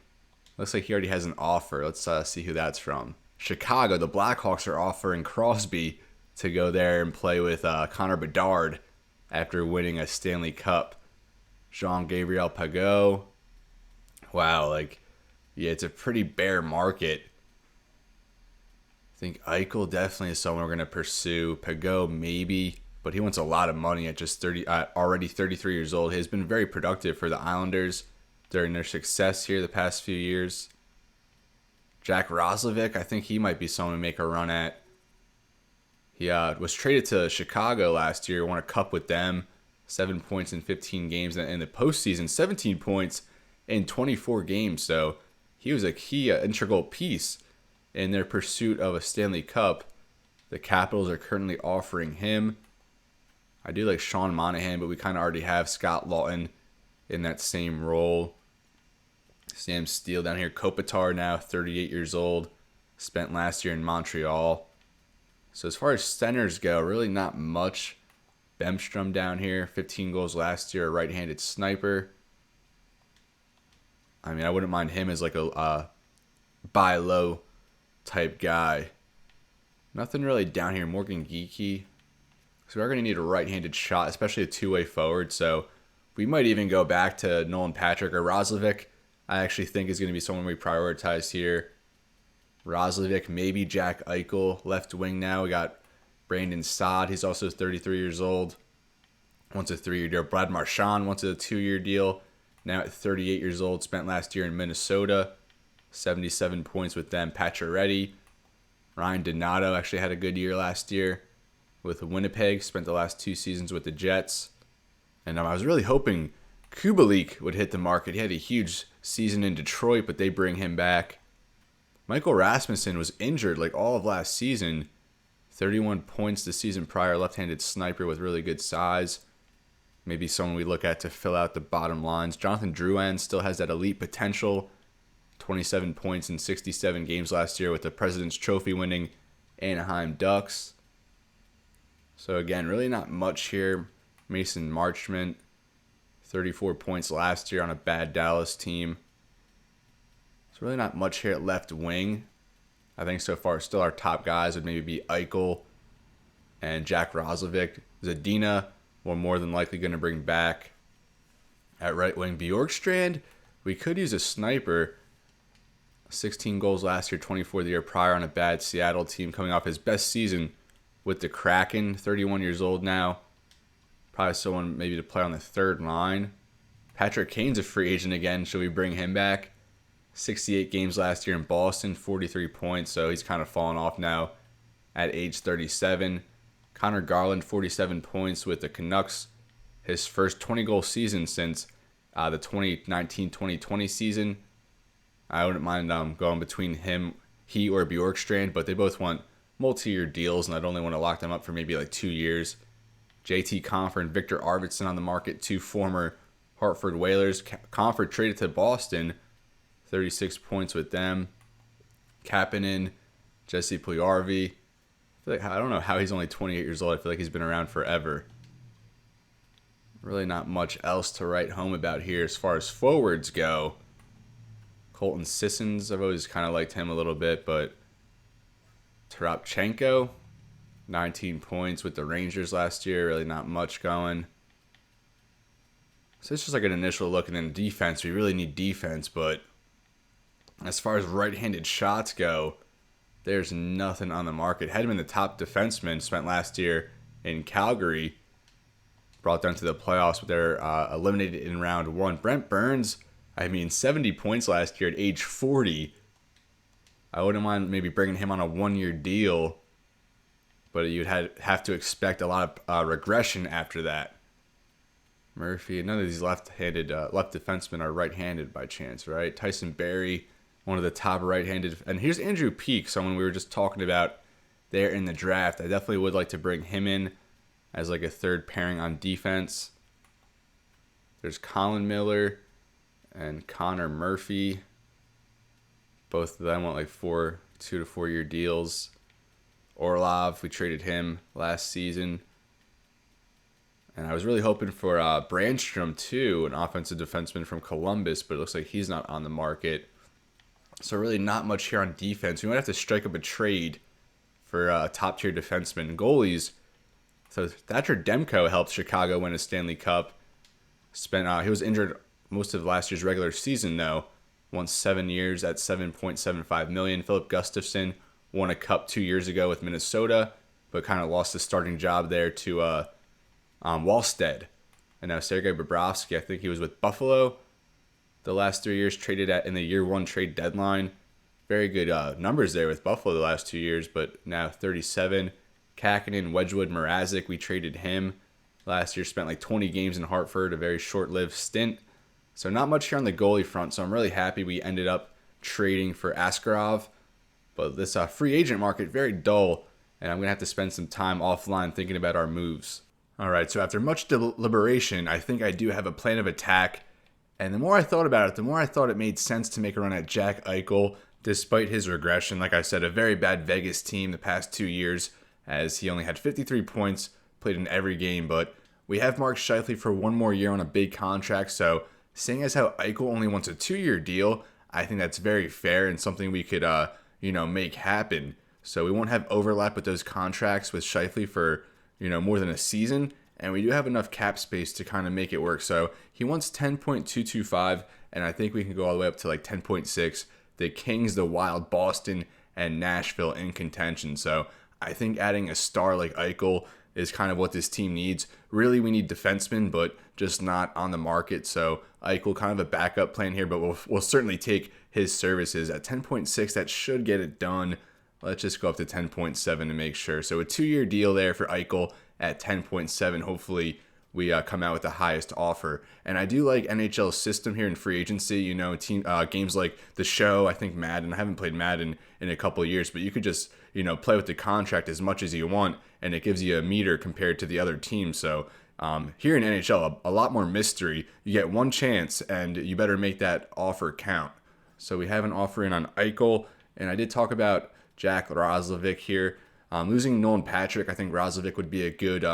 looks like he already has an offer. Let's see who that's from. Chicago, the Blackhawks are offering Crosby to go there and play with Connor Bedard after winning a Stanley Cup. Jean-Gabriel Pageau. Wow, it's a pretty bare market. I think Eichel definitely is someone we're going to pursue. Pageau maybe, but he wants a lot of money at just already 33 years old. He has been very productive for the Islanders during their success here the past few years. Jack Roslovic, I think he might be someone to make a run at. He was traded to Chicago last year, won a cup with them. 7 points in 15 games. And in the postseason, 17 points in 24 games. So he was a key, integral piece in their pursuit of a Stanley Cup. The Capitals are currently offering him. I do like Sean Monahan, but we kind of already have Scott Laughton in that same role. Sam Steele down here. Kopitar now, 38 years old. Spent last year in Montreal. So as far as centers go, really not much. Bemstrom down here, 15 goals last year, a right-handed sniper. I mean, I wouldn't mind him as like a buy low type guy. Nothing really down here. Morgan Geekie. So we are going to need a right-handed shot, especially a two-way forward. So we might even go back to Nolan Patrick or Roslovic. I actually think is going to be someone we prioritize here. Roslovic, maybe Jack Eichel, left wing now. We got Brandon Saad. He's also 33 years old. Wants a 3-year deal. Brad Marchand wants a 2-year deal. Now at 38 years old. Spent last year in Minnesota. 77 points with them. Pacioretty. Ryan Donato actually had a good year last year with Winnipeg. Spent the last 2 seasons with the Jets. And I was really hoping Kubalik would hit the market. He had a huge season in Detroit, but they bring him back. Michael Rasmussen was injured like all of last season. 31 points the season prior. Left-handed sniper with really good size. Maybe someone we look at to fill out the bottom lines. Jonathan Drouin still has that elite potential. 27 points in 67 games last year with the President's Trophy winning Anaheim Ducks. So again, really not much here. Mason Marchment, 34 points last year on a bad Dallas team. It's really not much here at left wing. I think so far still our top guys would maybe be Eichel and Jack Roslovic. Zadina, we're more than likely going to bring back. At right wing, Bjorkstrand, we could use a sniper. 16 goals last year, 24 the year prior on a bad Seattle team, coming off his best season with the Kraken. 31 years old now. Probably someone maybe to play on the third line. Patrick Kane's a free agent again. Should we bring him back? 68 games last year in Boston, 43 points, so he's kind of fallen off now at age 37. Connor Garland, 47 points with the Canucks. His first 20-goal season since the 2019-2020 season. I wouldn't mind going between he or Bjorkstrand, but they both want multi-year deals, and I'd only want to lock them up for maybe like 2 years. JT Compher and Victor Arvidsson on the market, 2 former Hartford Whalers. Compher traded to Boston, 36 points with them. Kapanen, Jesse Puljujarvi. I don't know how he's only 28 years old. I feel like he's been around forever. Really not much else to write home about here as far as forwards go. Colton Sissons, I've always kind of liked him a little bit, but Tarapchenko, 19 points with the Rangers last year. Really not much going. So it's just like an initial look, and then defense. We really need defense, but as far as right-handed shots go, there's nothing on the market. Hedman, the top defenseman, spent last year in Calgary. Brought them to the playoffs, but they're eliminated in round 1. Brent Burns, 70 points last year at age 40. I wouldn't mind maybe bringing him on a 1-year deal, but you'd have to expect a lot of regression after that. Murphy, none of these left defensemen are right-handed by chance, right? Tyson Barrie, one of the top right-handed. And here's Andrew Peeke, someone we were just talking about there in the draft. I definitely would like to bring him in as like a third pairing on defense. There's Colin Miller and Connor Murphy. Both of them want like 2 to 4 year deals. Orlov, we traded him last season. And I was really hoping for Brandstrom too, an offensive defenseman from Columbus, but it looks like he's not on the market. So really not much here on defense. We might have to strike up a trade for top-tier defensemen. Goalies, so Thatcher Demko helped Chicago win a Stanley Cup. He was injured most of last year's regular season, though. Won 7 years at $7.75 million. Philip Gustafson won a cup 2 years ago with Minnesota, but kind of lost his starting job there to Wallstead. And now Sergei Bobrovsky, I think he was with Buffalo the last 3 years, traded in the year 1 trade deadline. Very good numbers there with Buffalo the last 2 years, but now 37. Kakinen, Wedgwood, Mrazek, we traded him Last year spent like 20 games in Hartford, a very short-lived stint. So not much here on the goalie front. So I'm really happy we ended up trading for Askarov. But this free agent market, very dull. And I'm going to have to spend some time offline thinking about our moves. All right, so after much deliberation, I think I do have a plan of attack. And the more I thought about it, the more I thought it made sense to make a run at Jack Eichel, despite his regression. Like I said, a very bad Vegas team the past 2 years, as he only had 53 points, played in every game. But we have Mark Scheifele for one more year on a big contract. So seeing as how Eichel only wants a 2-year deal, I think that's very fair and something we could, make happen. So we won't have overlap with those contracts with Scheifele for more than a season, and we do have enough cap space to kind of make it work. So he wants 10.225, and I think we can go all the way up to like 10.6. The Kings, the Wild, Boston, and Nashville in contention. So I think adding a star like Eichel is kind of what this team needs. Really, we need defensemen, but just not on the market. So Eichel, kind of a backup plan here, but we'll certainly take his services at 10.6. That should get it done. Let's just go up to 10.7 to make sure. So a 2-year deal there for Eichel at 10.7. Hopefully we come out with the highest offer. And I do like NHL's system here in free agency. Games like The Show, I think Madden. I haven't played Madden in a couple of years, but you could just, play with the contract as much as you want, and it gives you a meter compared to the other team. So here in NHL, a lot more mystery. You get one chance, and you better make that offer count. So we have an offer in on Eichel, and I did talk about Jack Roslovic here. Losing Nolan Patrick, I think Roslovic would be a good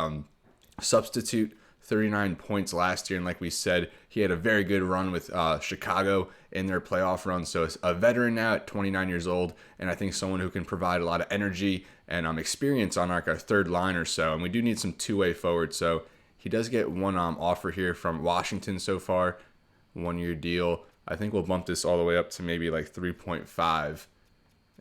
substitute. 39 points last year, and like we said, he had a very good run with Chicago in their playoff run. So a veteran now at 29 years old, and I think someone who can provide a lot of energy and experience on our third line or so. And we do need some two-way forwards. So he does get one offer here from Washington so far, 1-year deal. I think we'll bump this all the way up to maybe like 3.5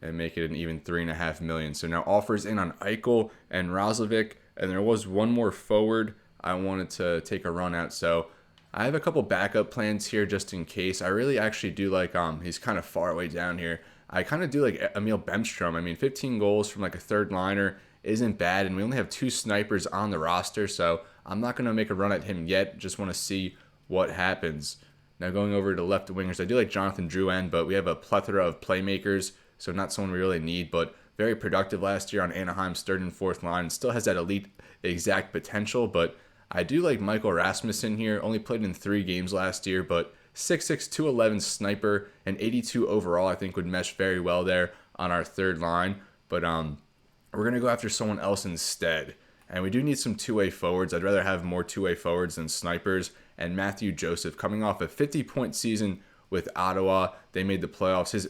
and make it an even $3.5 million. So now offers in on Eichel and Roslovic, and there was one more forward I wanted to take a run at. So I have a couple backup plans here just in case. I really actually do like, he's kind of far away down here. I kind of do like Emil Bemstrom. I mean, 15 goals from like a third liner isn't bad, and we only have 2 snipers on the roster, so I'm not going to make a run at him yet. Just want to see what happens. Now going over to left wingers, I do like Jonathan Drouin, but we have a plethora of playmakers, so not someone we really need, but very productive last year on Anaheim's third and fourth line. Still has that elite exact potential, but I do like Michael Rasmussen here. Only played in 3 games last year, but 6'6", 211 sniper, and 82 overall I think would mesh very well there on our third line. But we're going to go after someone else instead. And we do need some two-way forwards. I'd rather have more two-way forwards than snipers. And Matthew Joseph, coming off a 50-point season with Ottawa. They made the playoffs. His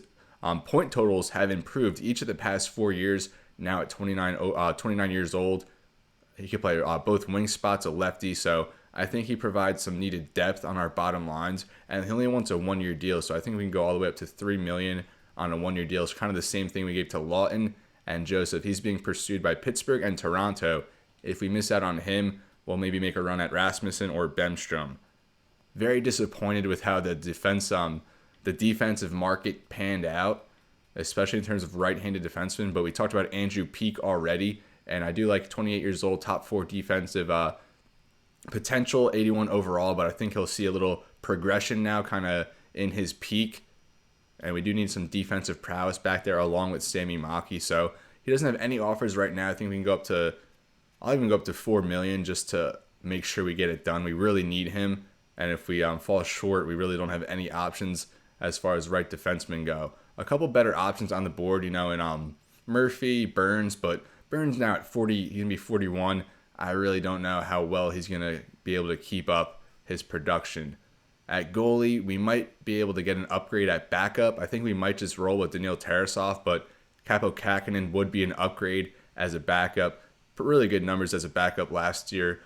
point totals have improved each of the past 4 years, now at 29 years old. He could play both wing spots, a lefty, so I think he provides some needed depth on our bottom lines, and he only wants a 1-year deal, so I think we can go all the way up to $3 million on a 1-year deal. It's kind of the same thing we gave to Lawton and Joseph. He's being pursued by Pittsburgh and Toronto. If we miss out on him, we'll maybe make a run at Rasmussen or Bemstrom. Very disappointed with how the defensive market panned out, especially in terms of right-handed defensemen, but we talked about Andrew Peeke already. And I do like 28 years old, top 4 defensive potential, 81 overall, but I think he'll see a little progression now kind of in his peak. And we do need some defensive prowess back there along with Sammy Maki. So he doesn't have any offers right now. I think we can go up to, I'll even go up to $4 million just to make sure we get it done. We really need him. And if we fall short, we really don't have any options as far as right defensemen go. A couple better options on the board, in Murphy, Burns, but Burns now at 40, he's going to be 41. I really don't know how well he's going to be able to keep up his production. At goalie, we might be able to get an upgrade at backup. I think we might just roll with Daniil Tarasov, but Capo Kakinen would be an upgrade as a backup. Really good numbers as a backup last year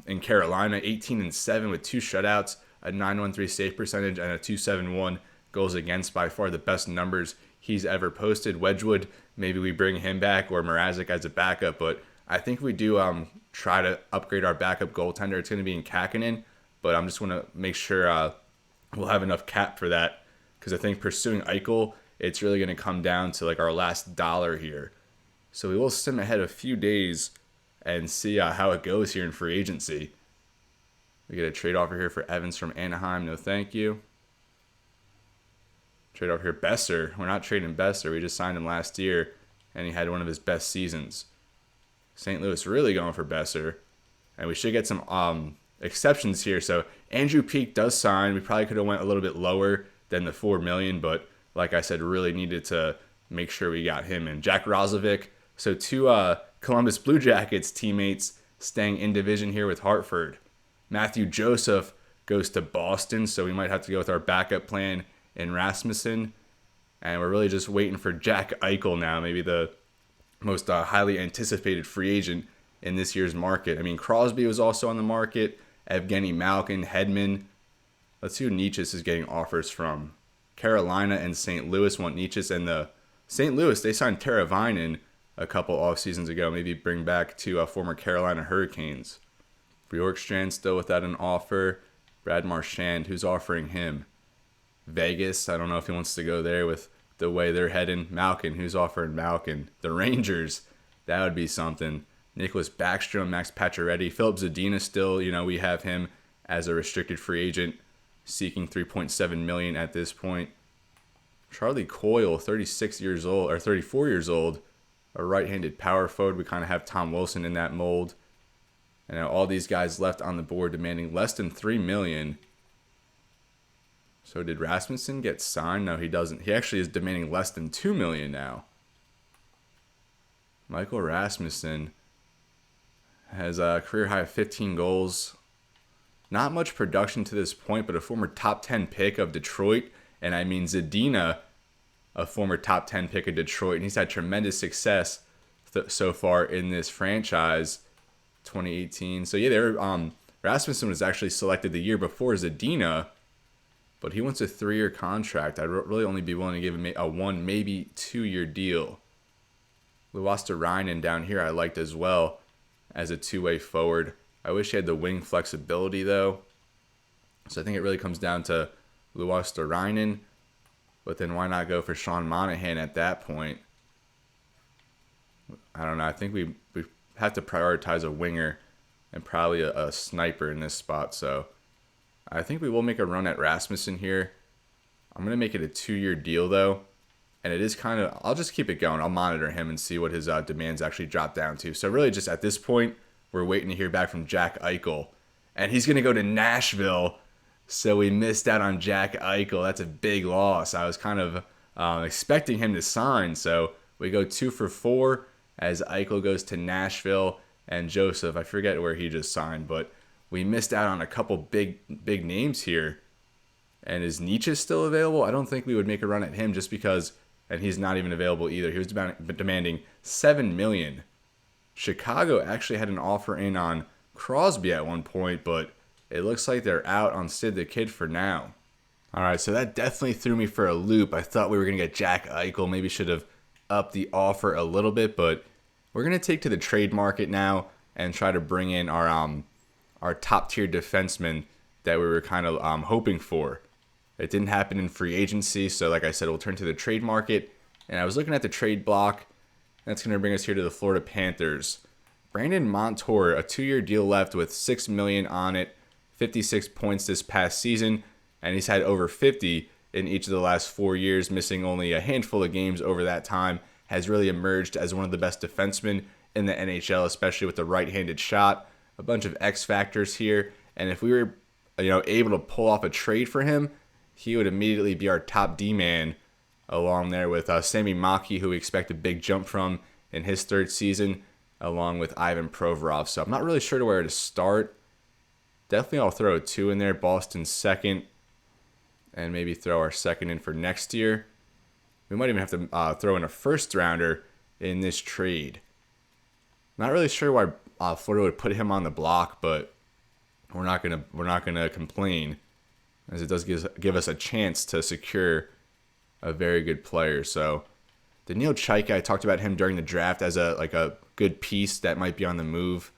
in Carolina, 18-7 with 2 shutouts, a 913 save percentage, and a 271 goals against, by far the best numbers he's ever posted. Wedgwood, maybe we bring him back, or Mrazek as a backup, but I think we do try to upgrade our backup goaltender. It's going to be in Kakinen, but I'm just going to make sure we'll have enough cap for that, because I think pursuing Eichel, it's really going to come down to like our last dollar here. So we will sim ahead a few days, and see how it goes here in free agency. We get a trade offer here for Evans from Anaheim. No, thank you. Trade offer here, Besser. We're not trading Besser. We just signed him last year, and he had one of his best seasons. St. Louis really going for Besser. And we should get some exceptions here. So Andrew Peeke does sign. We probably could have went a little bit lower than the $4 million, but like I said, really needed to make sure we got him in. Jack Roslovic. So two Columbus Blue Jackets teammates staying in division here with Hartford. Matthew Joseph goes to Boston, so we might have to go with our backup plan in Rasmussen. And we're really just waiting for Jack Eichel now, maybe the most highly anticipated free agent in this year's market. I mean, Crosby was also on the market. Evgeny Malkin, Hedman. Let's see who Nietzsche's is getting offers from. Carolina and St. Louis want Nietzsche's, and the St. Louis, they signed Teravainen a couple off seasons ago. Maybe bring back to former Carolina Hurricanes. Bjorkstrand still without an offer. Brad Marchand, who's offering him? Vegas, I don't know if he wants to go there with the way they're heading. Malkin, who's offering Malkin? The Rangers, that would be something. Nicholas Backstrom, Max Pacioretty. Philip Zadina still, we have him as a restricted free agent, seeking $3.7 million at this point. Charlie Coyle, 36 years old, or 34 years old, a right-handed power forward. We kind of have Tom Wilson in that mold. And all these guys left on the board demanding less than $3 million. So did Rasmussen get signed? No, he doesn't. He actually is demanding less than $2 million now. Michael Rasmussen has a career high of 15 goals. Not much production to this point, but a former top 10 pick of Detroit. And I mean Zadina, a former top 10 pick of Detroit. And he's had tremendous success so far in this franchise. 2018. So yeah, Rasmussen was actually selected the year before Zadina, but he wants a 3-year contract. I'd really only be willing to give him a 1, maybe 2-year deal. Luosterainen down here I liked as well as a 2-way forward. I wish he had the wing flexibility though. So I think it really comes down to Luosterainen, but then why not go for Sean Monahan at that point? I don't know. I think we have to prioritize a winger and probably a sniper in this spot. So I think we will make a run at Rasmussen here. I'm going to make it a 2-year deal though. And it is kind of, I'll just keep it going. I'll monitor him and see what his demands actually drop down to. So really just at this point, we're waiting to hear back from Jack Eichel. And he's going to go to Nashville. So we missed out on Jack Eichel. That's a big loss. I was kind of expecting him to sign. So we go 2 for 4. As Eichel goes to Nashville, and Joseph, I forget where he just signed, but we missed out on a couple big names here. And is Nietzsche still available? I don't think we would make a run at him just because, and he's not even available either. He was demanding $7 million. Chicago actually had an offer in on Crosby at one point, but it looks like they're out on Sid the Kid for now. All right, so that definitely threw me for a loop. I thought we were going to get Jack Eichel. Maybe should have up the offer a little bit, but we're going to take to the trade market now and try to bring in our top tier defenseman that we were kind of hoping for. It didn't happen in free agency, so like I said, we'll turn to the trade market. And I was looking at the trade block. That's going to bring us here to the Florida Panthers. Brandon Montour, a 2-year deal left with $6 million on it, 56 points this past season, and he's had over 50 in each of the last 4 years, missing only a handful of games over that time, has really emerged as one of the best defensemen in the NHL, especially with the right-handed shot. A bunch of X factors here, and if we were, able to pull off a trade for him, he would immediately be our top D-man, along there with Sami Maki, who we expect a big jump from in his 3rd season, along with Ivan Provorov. So I'm not really sure where to start. Definitely I'll throw a 2 in there, Boston's 2nd. And maybe throw our 2nd in for next year. We might even have to throw in a 1st rounder in this trade. Not really sure why Florida would put him on the block, but we're not gonna complain, as it does give us a chance to secure a very good player. So Daniil Chaika, I talked about him during the draft as a good piece that might be on the move.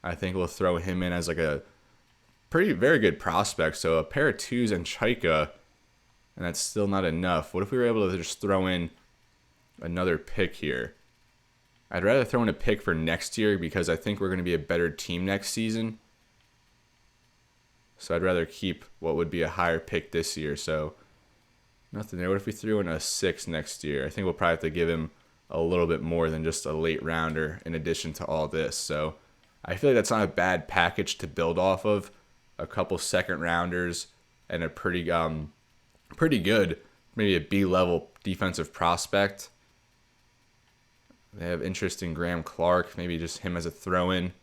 I think we'll throw him in as a very good prospect. So a pair of 2s and Chaika. And that's still not enough. What if we were able to just throw in another pick here? I'd rather throw in a pick for next year because I think we're going to be a better team next season. So I'd rather keep what would be a higher pick this year. So nothing there. What if we threw in a 6 next year? I think we'll probably have to give him a little bit more than just a late rounder in addition to all this. So I feel like that's not a bad package to build off of. A couple second rounders and a pretty good, maybe a B-level defensive prospect. They have interest in Graham Clark, maybe just him as a throw-in.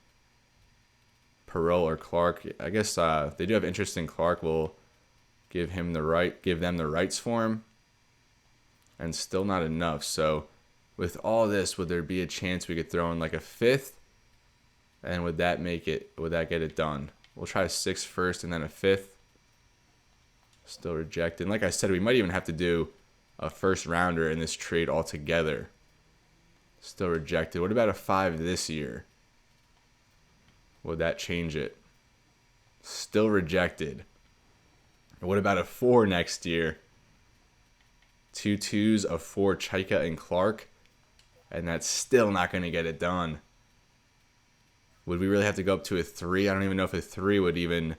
Perot or Clark. I guess they do have interest in Clark. We'll give them the rights for him. And still not enough. So with all this, would there be a chance we could throw in like a 5th? And would that get it done? We'll try a 6th first and then a 5th. Still rejected. And like I said, we might even have to do a first rounder in this trade altogether. Still rejected. What about a 5 this year? Would that change it? Still rejected. What about a 4 next year? 2 2s, a 4 Chaika and Clark. And that's still not going to get it done. Would we really have to go up to a 3? I don't even know if a 3 would even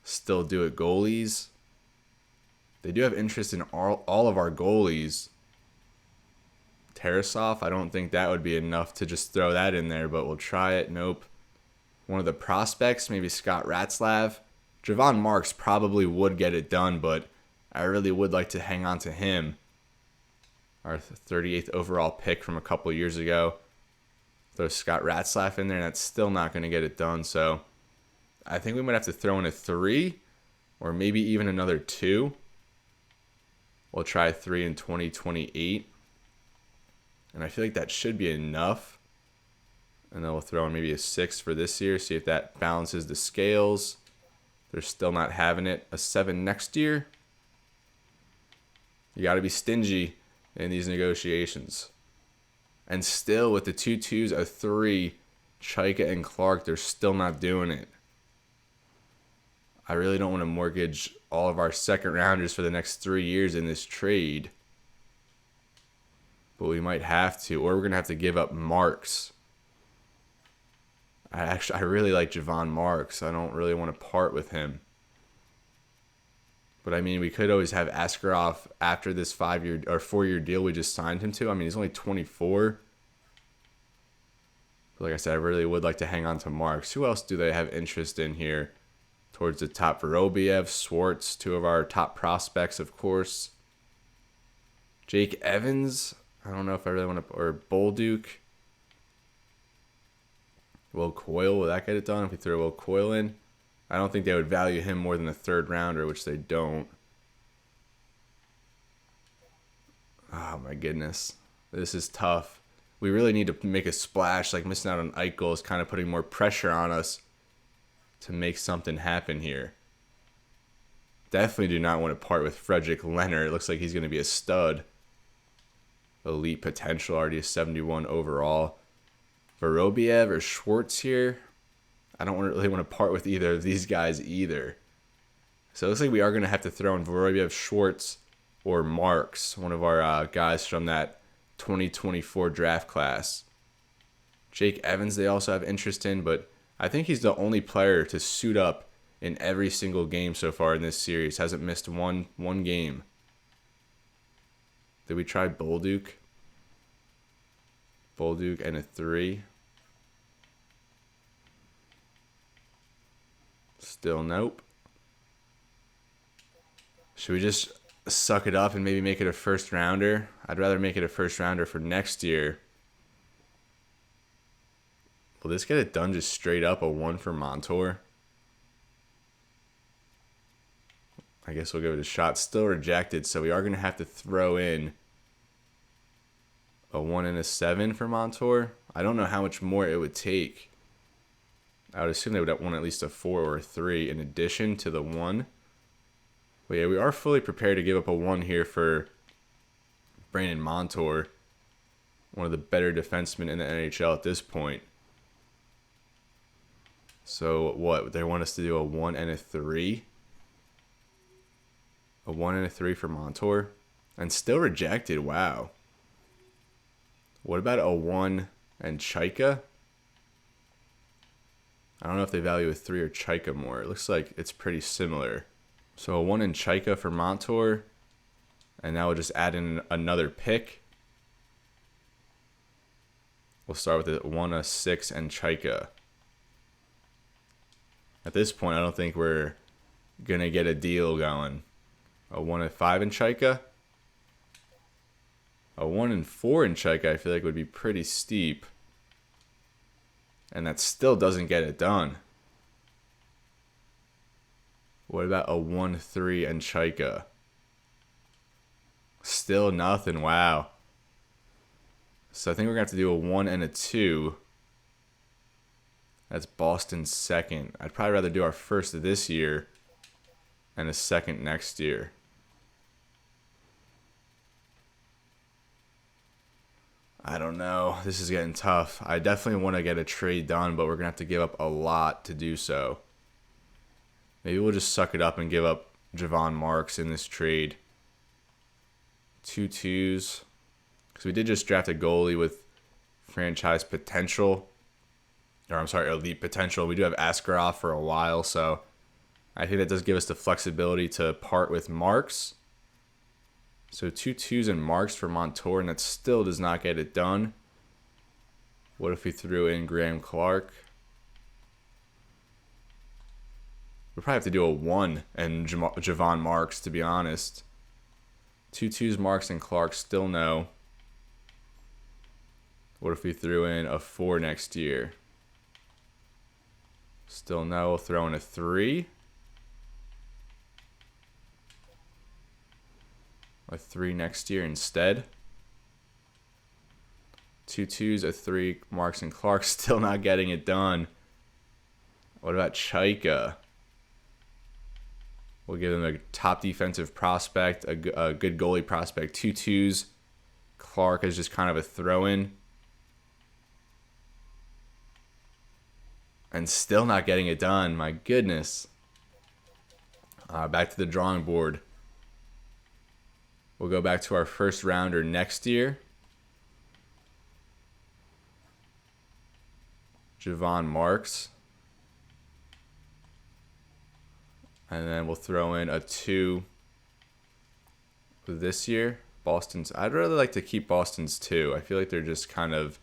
still do it. Goalies. They do have interest in all of our goalies. Tarasov, I don't think that would be enough to just throw that in there, but we'll try it. Nope. One of the prospects, maybe Scott Ratzlav. Javon Marks probably would get it done, but I really would like to hang on to him. Our 38th overall pick from a couple years ago. Throw Scott Ratzlaff in there, and that's still not going to get it done. So I think we might have to throw in a 3 or maybe even another 2. We'll try 3 in 2028. And I feel like that should be enough. And then we'll throw in maybe a 6 for this year, see if that balances the scales. They're still not having it. A 7 next year. You got to be stingy in these negotiations. And still with the 2 2s, a 3, Chaika and Clark, they're still not doing it. I really don't want to mortgage all of our second rounders for the next 3 years in this trade. But we might have to, or we're going to have to give up Marks. I really like Javon Marks. I don't really want to part with him. But I mean, we could always have Askarov after this 5-year or 4-year deal we just signed him to. I mean, he's only 24. But like I said, I really would like to hang on to Marks. Who else do they have interest in here? Towards the top, Vorobiev, Swartz, 2 of our top prospects, of course. Jake Evans. I don't know if I really want to, or Bolduc. Will Coyle, will that get it done if we throw Will Coyle in? I don't think they would value him more than a 3rd rounder, which they don't. Oh my goodness. This is tough. We really need to make a splash. Like missing out on Eichel is kind of putting more pressure on us to make something happen here. Definitely do not want to part with Frederick Leonard. It looks like he's going to be a stud. Elite potential, already a 71 overall. Vorobiev or Schwartz here. I don't really want to part with either of these guys either. So it looks like we are going to have to throw in Vorobiev, Schwartz, or Marks, one of our guys from that 2024 draft class. Jake Evans they also have interest in, but I think he's the only player to suit up in every single game so far in this series. Hasn't missed one game. Did we try Bolduc? Bolduc and a 3. Still nope. Should we just suck it up and maybe make it a 1st rounder? I'd rather make it a 1st rounder for next year. Will this get it done just straight up, a 1 for Montour? I guess we'll give it a shot. Still rejected, so we are going to have to throw in a 1 and a 7 for Montour. I don't know how much more it would take. I would assume they would want at least a 4 or a 3 in addition to the 1. But yeah, we are fully prepared to give up a 1 here for Brandon Montour. One of the better defensemen in the NHL at this point. So what? They want us to do a 1 and a 3? A 1 and a 3 for Montour? And still rejected. Wow. What about a 1 and Chaika. I don't know if they value a 3 or Chaika more. It looks like it's pretty similar. So a 1 in Chaika for Montour. And now we'll just add in another pick. We'll start with a 1, a 6, and Chaika. At this point, I don't think we're going to get a deal going. A 1 and 5 in Chaika. A 1 and 4 in Chaika I feel like would be pretty steep. And that still doesn't get it done. What about a 1-3 in Chaika? Still nothing. Wow. So I think we're going to have to do a 1 and a 2. That's Boston's second. I'd probably rather do our first this year and a second next year. I don't know. This is getting tough. I definitely want to get a trade done, but we're going to have to give up a lot to do so. Maybe we'll just suck it up and give up Javon Marks in this trade. 2 2s. Because we did just draft a goalie with franchise potential. Or I'm sorry, elite potential. We do have Askarov for a while, so I think that does give us the flexibility to part with Marks. So 2 2s and Marks for Montour, and that still does not get it done. What if we threw in Graham Clark? We'll probably have to do a 1 and Javon Marks, to be honest. 2 2s, Marks, and Clark, still no. What if we threw in a 4 next year? Still no. We'll throw in a 3. A 3 next year instead. 2 2s, a 3, Marks and Clark, still not getting it done. What about Chaika? We'll give him a top defensive prospect, a good goalie prospect. 2 2s. Clark is just kind of a throw-in. And still not getting it done. My goodness. Back to the drawing board. We'll go back to our first rounder next year. Javon Marks. And then we'll throw in a 2 for this year. Boston's. I'd really like to keep Boston's 2. I feel like they're just kind of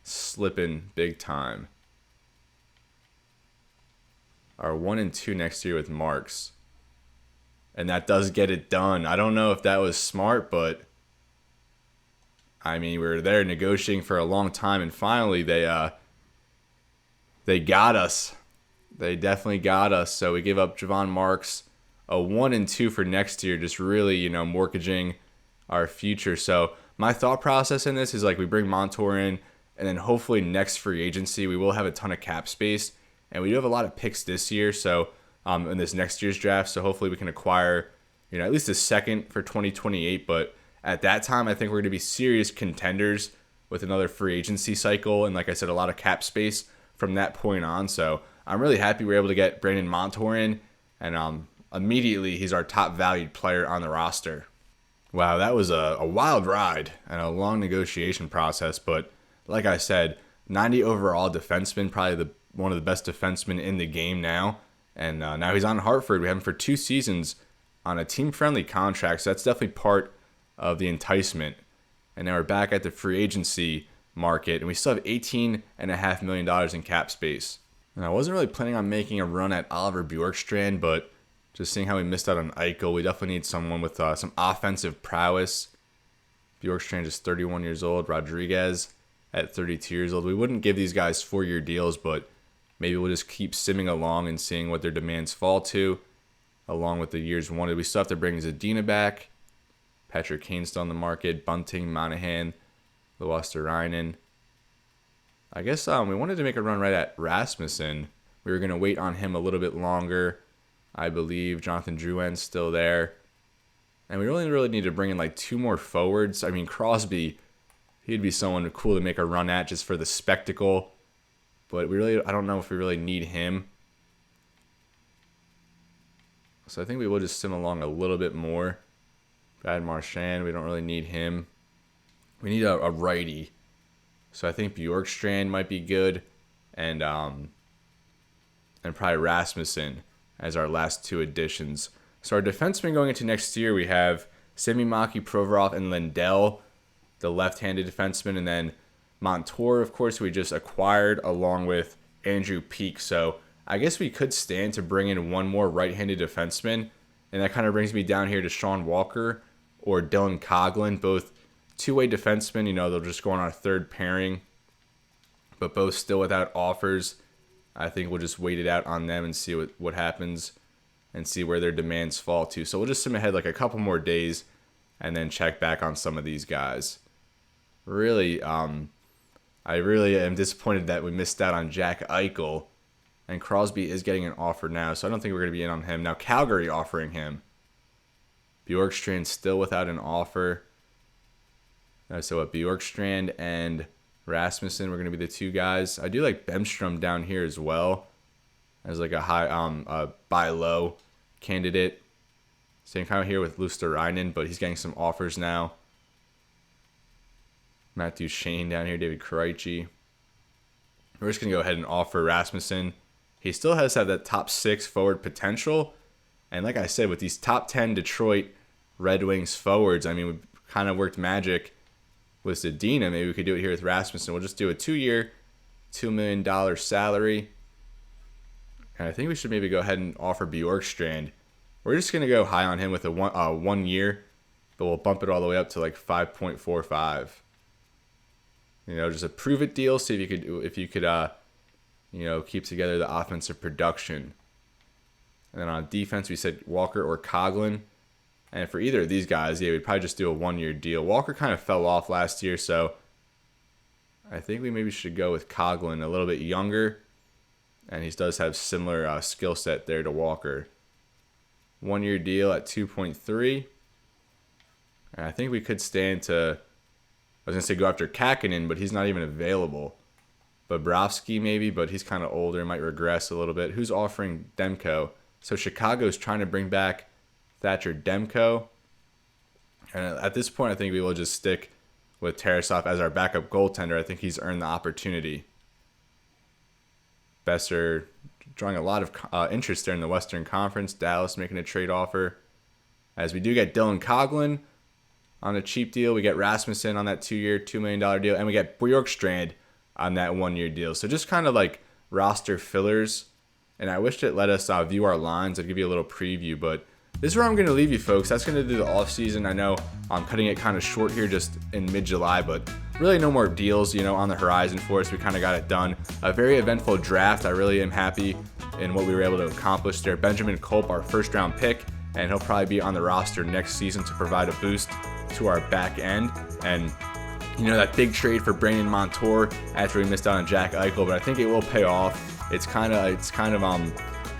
slipping big time. Our 1 and 2 next year with Marks. And that does get it done. I don't know if that was smart, but I mean, we were there negotiating for a long time, and finally they got us. They definitely got us. So we give up Javon Marks, a 1 and 2 for next year, just really, mortgaging our future. So my thought process in this is like we bring Montour in, and then hopefully next free agency we will have a ton of cap space, and we do have a lot of picks this year. So in this next year's draft, so hopefully we can acquire, at least a second for 2028. But at that time, I think we're going to be serious contenders with another free agency cycle, and like I said, a lot of cap space from that point on. So I'm really happy we were able to get Brandon Montour in, and immediately he's our top valued player on the roster. Wow, that was a wild ride and a long negotiation process, but like I said, 90 overall defenseman, probably one of the best defensemen in the game now. And now he's on Hartford. We have him for 2 seasons on a team-friendly contract, so that's definitely part of the enticement. And now we're back at the free agency market, and we still have $18.5 million in cap space. And I wasn't really planning on making a run at Oliver Bjorkstrand, but just seeing how we missed out on Eichel, we definitely need someone with some offensive prowess. Bjorkstrand is 31 years old. Rodriguez at 32 years old. We wouldn't give these guys 4-year deals, but maybe we'll just keep simming along and seeing what their demands fall to, along with the years wanted. We still have to bring Zadina back. Patrick Kane's still on the market. Bunting, Monahan, Luosterainen. I guess we wanted to make a run right at Rasmussen. We were going to wait on him a little bit longer. I believe Jonathan Drouin's still there. And we really need to bring in like 2 more forwards. I mean, Crosby, he'd be someone cool to make a run at just for the spectacle. But I don't know if we really need him. So I think we will just sim along a little bit more. Brad Marchand, we don't really need him. We need a righty. So I think Bjorkstrand might be good, and probably Rasmussen as our last 2 additions. So our defensemen going into next year, we have Semimaki, Provorov, and Lindell, the left-handed defenseman, and then Montour, of course, we just acquired along with Andrew Peak. So I guess we could stand to bring in one more right-handed defenseman, and that kind of brings me down here to Sean Walker or Dylan Coghlan, both two-way defensemen. You know, they'll just go on our 3rd pairing, but both still without offers. I think we'll just wait it out on them and see what happens and see where their demands fall to. So we'll just sim ahead like a couple more days and then check back on some of these guys. Really, I really am disappointed that we missed out on Jack Eichel, and Crosby is getting an offer now, so I don't think we're going to be in on him. Now Calgary offering him. Bjorkstrand still without an offer. So Bjorkstrand and Rasmussen were going to be the 2 guys. I do like Bemstrom down here as well as like a high buy low candidate. Same kind of here with Luosterainen, but he's getting some offers now. Matthew Shane down here, David Krejci. We're just going to go ahead and offer Rasmussen. He still has to have that top 6 forward potential. And like I said, with these top 10 Detroit Red Wings forwards, I mean, we kind of worked magic with Zadina. Maybe we could do it here with Rasmussen. We'll just do a 2-year, $2 million salary. And I think we should maybe go ahead and offer Bjorkstrand. We're just going to go high on him with a 1 year, but we'll bump it all the way up to like 5.45. You know, just a prove it deal. See if you could keep together the offensive production. And then on defense, we said Walker or Coghlan. And for either of these guys, yeah, we'd probably just do a 1-year deal. Walker kind of fell off last year, so I think we maybe should go with Coghlan, a little bit younger. And he does have similar skill set there to Walker. 1-year deal at 2.3. And I think we could stand to, I was going to say go after Kakinen, but he's not even available. Bobrovsky maybe, but he's kind of older, might regress a little bit. Who's offering Demko? So Chicago's trying to bring back Thatcher Demko. And at this point, I think we will just stick with Tarasov as our backup goaltender. I think he's earned the opportunity. Besser drawing a lot of interest there in the Western Conference. Dallas making a trade offer. As we do get Dylan Coghlan on a cheap deal. We get Rasmussen on that 2-year, $2 million deal. And we get Bjorkstrand on that 1-year deal. So just kind of like roster fillers. And I wish it let us view our lines. I'd give you a little preview, but this is where I'm going to leave you, folks. That's going to do the offseason. I know I'm cutting it kind of short here just in mid-July, but really no more deals, on the horizon for us. We kind of got it done. A very eventful draft. I really am happy in what we were able to accomplish there. Benjamin Kolp, our first-round pick, and he'll probably be on the roster next season to provide a boost to our back end. And, that big trade for Brandon Montour after we missed out on Jack Eichel, but I think it will pay off. It's kind of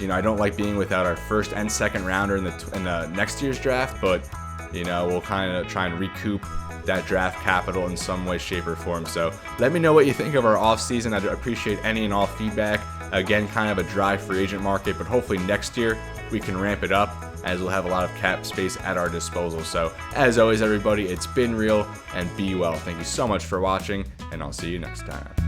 I don't like being without our first and second rounder in the next year's draft, but we'll kind of try and recoup that draft capital in some way, shape, or form. So let me know what you think of our offseason. I'd appreciate any and all feedback. Again, kind of a dry free agent market, but hopefully next year we can ramp it up as we'll have a lot of cap space at our disposal. So as always, everybody, it's been real and be well. Thank you so much for watching, and I'll see you next time.